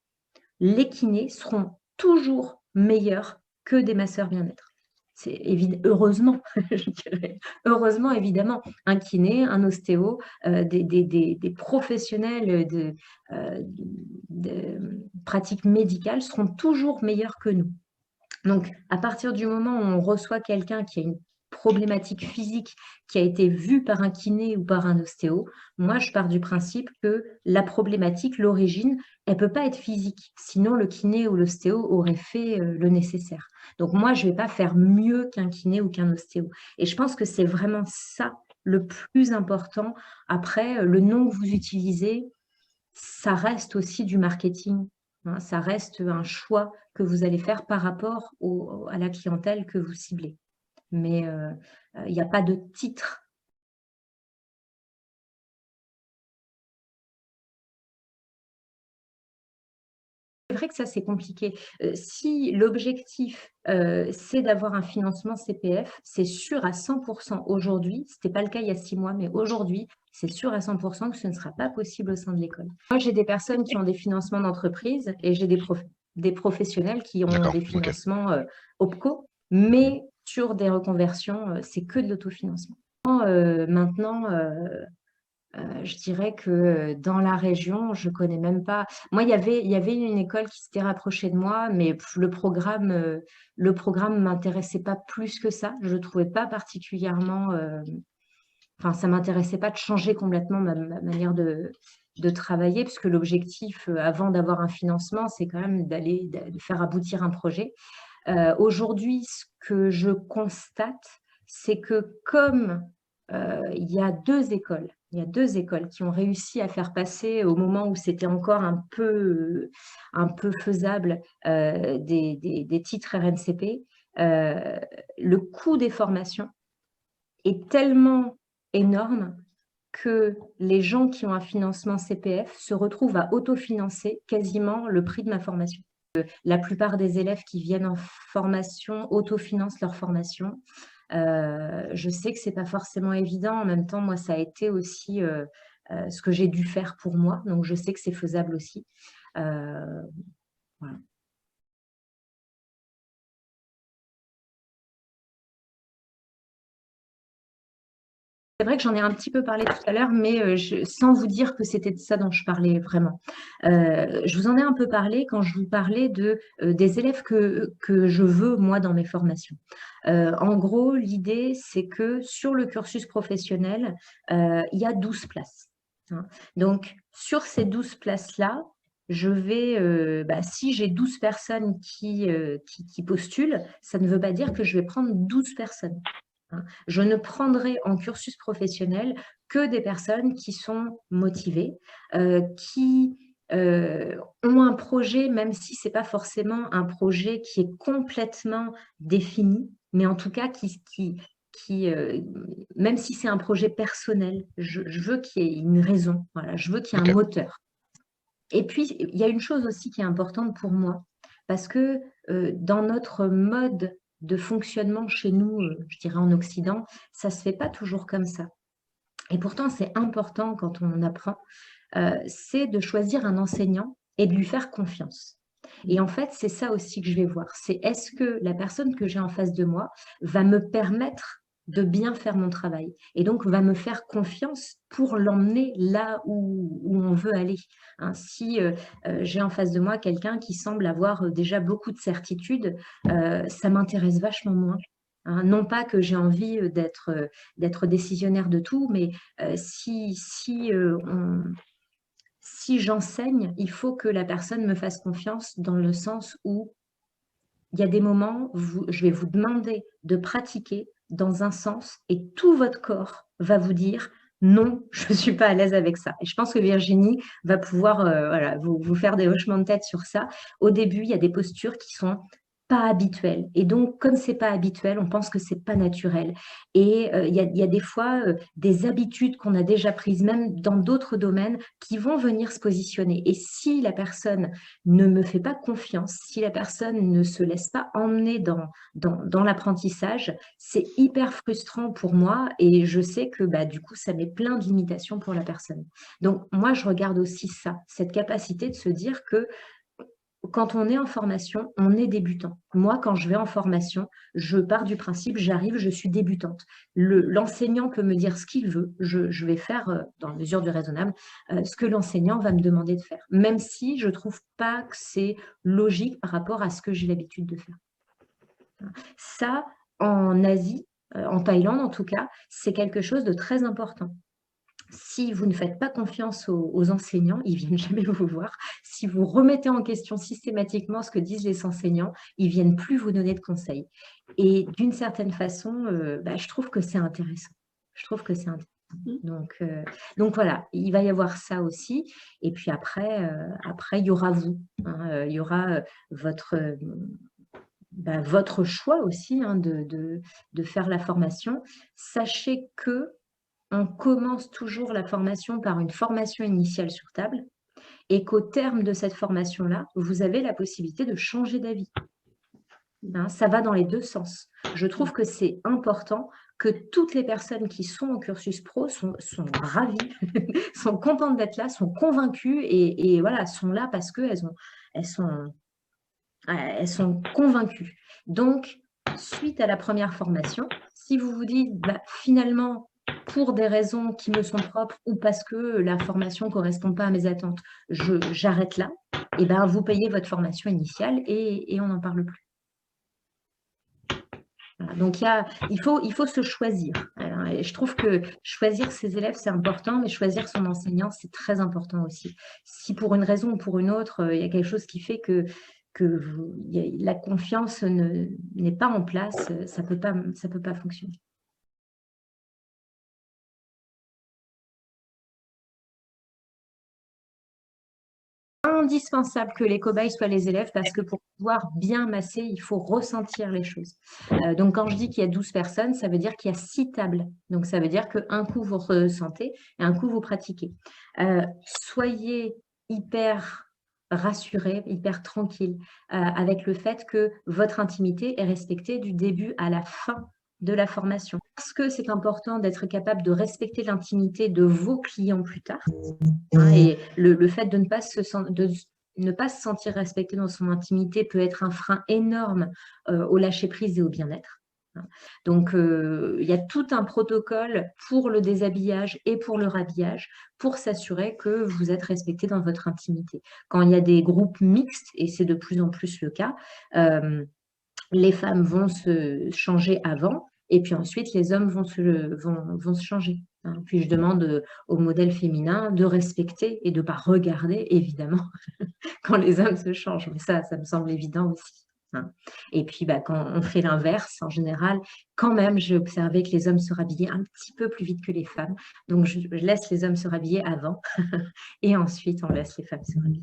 les kinés seront toujours meilleurs que des masseurs bien-être. C'est heureusement, je dirais. Heureusement, évidemment, un kiné, un ostéo, des professionnels de pratiques médicales seront toujours meilleurs que nous. Donc, à partir du moment où on reçoit quelqu'un qui a une problématique physique qui a été vue par un kiné ou par un ostéo, moi, je pars du principe que la problématique, l'origine, elle ne peut pas être physique. Sinon, le kiné ou l'ostéo aurait fait le nécessaire. Donc, moi, je ne vais pas faire mieux qu'un kiné ou qu'un ostéo. Et je pense que c'est vraiment ça le plus important. Après, le nom que vous utilisez, ça reste aussi du marketing. Ça reste un choix que vous allez faire par rapport à la clientèle que vous ciblez. Mais il n'y a pas de titre. C'est vrai que ça, c'est compliqué. Si l'objectif, c'est d'avoir un financement CPF, c'est sûr à 100% aujourd'hui, ce n'était pas le cas il y a 6 mois, mais aujourd'hui, c'est sûr à 100% que ce ne sera pas possible au sein de l'école. Moi, j'ai des personnes qui ont des financements d'entreprise et j'ai des professionnels qui ont des financements OPCO, mais sur des reconversions, c'est que de l'autofinancement. Maintenant, je dirais que dans la région, je ne connais même pas. Moi, il y avait une école qui s'était rapprochée de moi, mais le programme ne m'intéressait pas plus que ça. Je ne trouvais pas particulièrement... Enfin, ça ne m'intéressait pas de changer complètement ma manière de travailler, parce que l'objectif, avant d'avoir un financement, c'est quand même de faire aboutir un projet. Aujourd'hui, ce que je constate, c'est que comme il y a deux écoles qui ont réussi à faire passer au moment où c'était encore un peu faisable des titres RNCP, le coût des formations est tellement énorme que les gens qui ont un financement CPF se retrouvent à autofinancer quasiment le prix de ma formation. La plupart des élèves qui viennent en formation autofinancent leur formation. Je sais que ce n'est pas forcément évident. En même temps, moi, ça a été aussi ce que j'ai dû faire pour moi. Donc, je sais que c'est faisable aussi. Voilà. C'est vrai que j'en ai un petit peu parlé tout à l'heure, mais sans vous dire que c'était de ça dont je parlais vraiment. Je vous en ai un peu parlé quand je vous parlais des élèves que je veux, moi, dans mes formations. En gros, l'idée, c'est que sur le cursus professionnel, il y a 12 places. Donc, sur ces 12 places-là, je vais, si j'ai 12 personnes qui postulent, ça ne veut pas dire que je vais prendre 12 personnes. Je ne prendrai en cursus professionnel que des personnes qui sont motivées, qui ont un projet, même si ce n'est pas forcément un projet qui est complètement défini, mais en tout cas même si c'est un projet personnel, je veux qu'il y ait une raison, voilà, je veux qu'il y ait un moteur. Et puis, il y a une chose aussi qui est importante pour moi, parce que dans notre mode de fonctionnement chez nous, je dirais en Occident, ça ne se fait pas toujours comme ça. Et pourtant, c'est important quand on apprend, c'est de choisir un enseignant et de lui faire confiance. Et en fait, c'est ça aussi que je vais voir. C'est est-ce que la personne que j'ai en face de moi va me permettre de bien faire mon travail et donc va me faire confiance pour l'emmener là où on veut aller. Hein, si j'ai en face de moi quelqu'un qui semble avoir déjà beaucoup de certitudes, ça m'intéresse vachement moins. Hein. Non pas que j'ai envie d'être décisionnaire de tout, mais si j'enseigne, il faut que la personne me fasse confiance dans le sens où il y a des moments où je vais vous demander de pratiquer dans un sens et tout votre corps va vous dire non, je ne suis pas à l'aise avec ça. Et je pense que Virginie va pouvoir voilà, vous faire des hochements de tête sur ça. Au début, il y a des postures qui sont pas habituelles. Et donc, comme c'est pas habituel, on pense que c'est pas naturel. Et il y a des fois des habitudes qu'on a déjà prises, même dans d'autres domaines, qui vont venir se positionner. Et si la personne ne me fait pas confiance, si la personne ne se laisse pas emmener dans l'apprentissage, c'est hyper frustrant pour moi et je sais que bah, du coup, ça met plein de limitations pour la personne. Donc, moi, je regarde aussi ça, cette capacité de se dire que quand on est en formation, on est débutant. Moi, quand je vais en formation, je pars du principe, j'arrive, je suis débutante. L'enseignant peut me dire ce qu'il veut, je vais faire, dans la mesure du raisonnable, ce que l'enseignant va me demander de faire, même si je ne trouve pas que c'est logique par rapport à ce que j'ai l'habitude de faire. Ça, en Asie, en Thaïlande en tout cas, c'est quelque chose de très important. Si vous ne faites pas confiance aux enseignants, ils ne viennent jamais vous voir. Si vous remettez en question systématiquement ce que disent les enseignants, ils ne viennent plus vous donner de conseils. Et d'une certaine façon, bah, je trouve que c'est intéressant. Je trouve que c'est intéressant. Donc voilà, il va y avoir ça aussi. Et puis après, il y aura vous. Hein, il y aura votre choix aussi hein, de faire la formation. Sachez que on commence toujours la formation par une formation initiale sur table et qu'au terme de cette formation-là, vous avez la possibilité de changer d'avis. Hein, ça va dans les deux sens. Je trouve que c'est important que toutes les personnes qui sont au cursus pro sont ravies, sont contentes d'être là, sont convaincues et voilà, sont là parce qu'elles sont convaincues. Donc, suite à la première formation, si vous vous dites bah, finalement, pour des raisons qui me sont propres ou parce que la formation ne correspond pas à mes attentes, j'arrête là, et ben vous payez votre formation initiale et on n'en parle plus. Voilà, donc il faut se choisir. Et je trouve que choisir ses élèves, c'est important, mais choisir son enseignant, c'est très important aussi. Si pour une raison ou pour une autre, il y a quelque chose qui fait que la confiance n'est pas en place, ça peut pas fonctionner. Indispensable que les cobayes soient les élèves parce que pour pouvoir bien masser, il faut ressentir les choses. Donc, quand je dis qu'il y a 12 personnes, ça veut dire qu'il y a 6 tables. Donc, ça veut dire qu'un coup, vous ressentez et un coup, vous pratiquez. Soyez hyper rassurés, hyper tranquilles avec le fait que votre intimité est respectée du début à la fin de la formation. Parce que c'est important d'être capable de respecter l'intimité de vos clients plus tard. Hein, et le fait de ne pas se sentir respecté dans son intimité peut être un frein énorme au lâcher-prise et au bien-être. Hein. Donc, il y a tout un protocole pour le déshabillage et pour le rhabillage pour s'assurer que vous êtes respecté dans votre intimité. Quand il y a des groupes mixtes, et c'est de plus en plus le cas, les femmes vont se changer avant et puis ensuite les hommes vont se changer. Hein. Puis je demande au modèle féminin de respecter et de ne pas regarder, évidemment, quand les hommes se changent. Mais ça me semble évident aussi. Hein. Et puis quand on fait l'inverse, en général, quand même, j'ai observé que les hommes se rhabillaient un petit peu plus vite que les femmes. Donc je laisse les hommes se rhabiller avant et ensuite on laisse les femmes se rhabiller.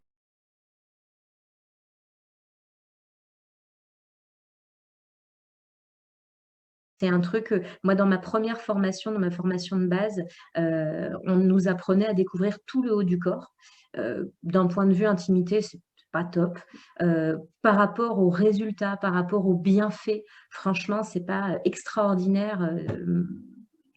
C'est un truc, moi dans ma première formation, dans ma formation de base, on nous apprenait à découvrir tout le haut du corps. D'un point de vue intimité, c'est pas top. Par rapport aux résultats, par rapport aux bienfaits, franchement, c'est pas extraordinaire.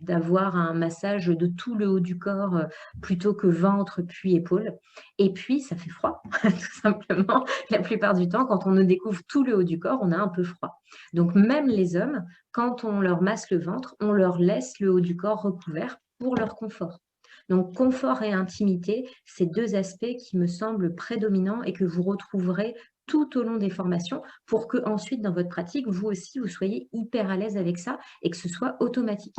d'avoir un massage de tout le haut du corps plutôt que ventre, puis épaules. Et puis, ça fait froid, tout simplement. La plupart du temps, quand on ne découvre tout le haut du corps, on a un peu froid. Donc, même les hommes, quand on leur masse le ventre, on leur laisse le haut du corps recouvert pour leur confort. Donc, confort et intimité, c'est deux aspects qui me semblent prédominants et que vous retrouverez tout au long des formations pour que ensuite, dans votre pratique, vous aussi, vous soyez hyper à l'aise avec ça et que ce soit automatique.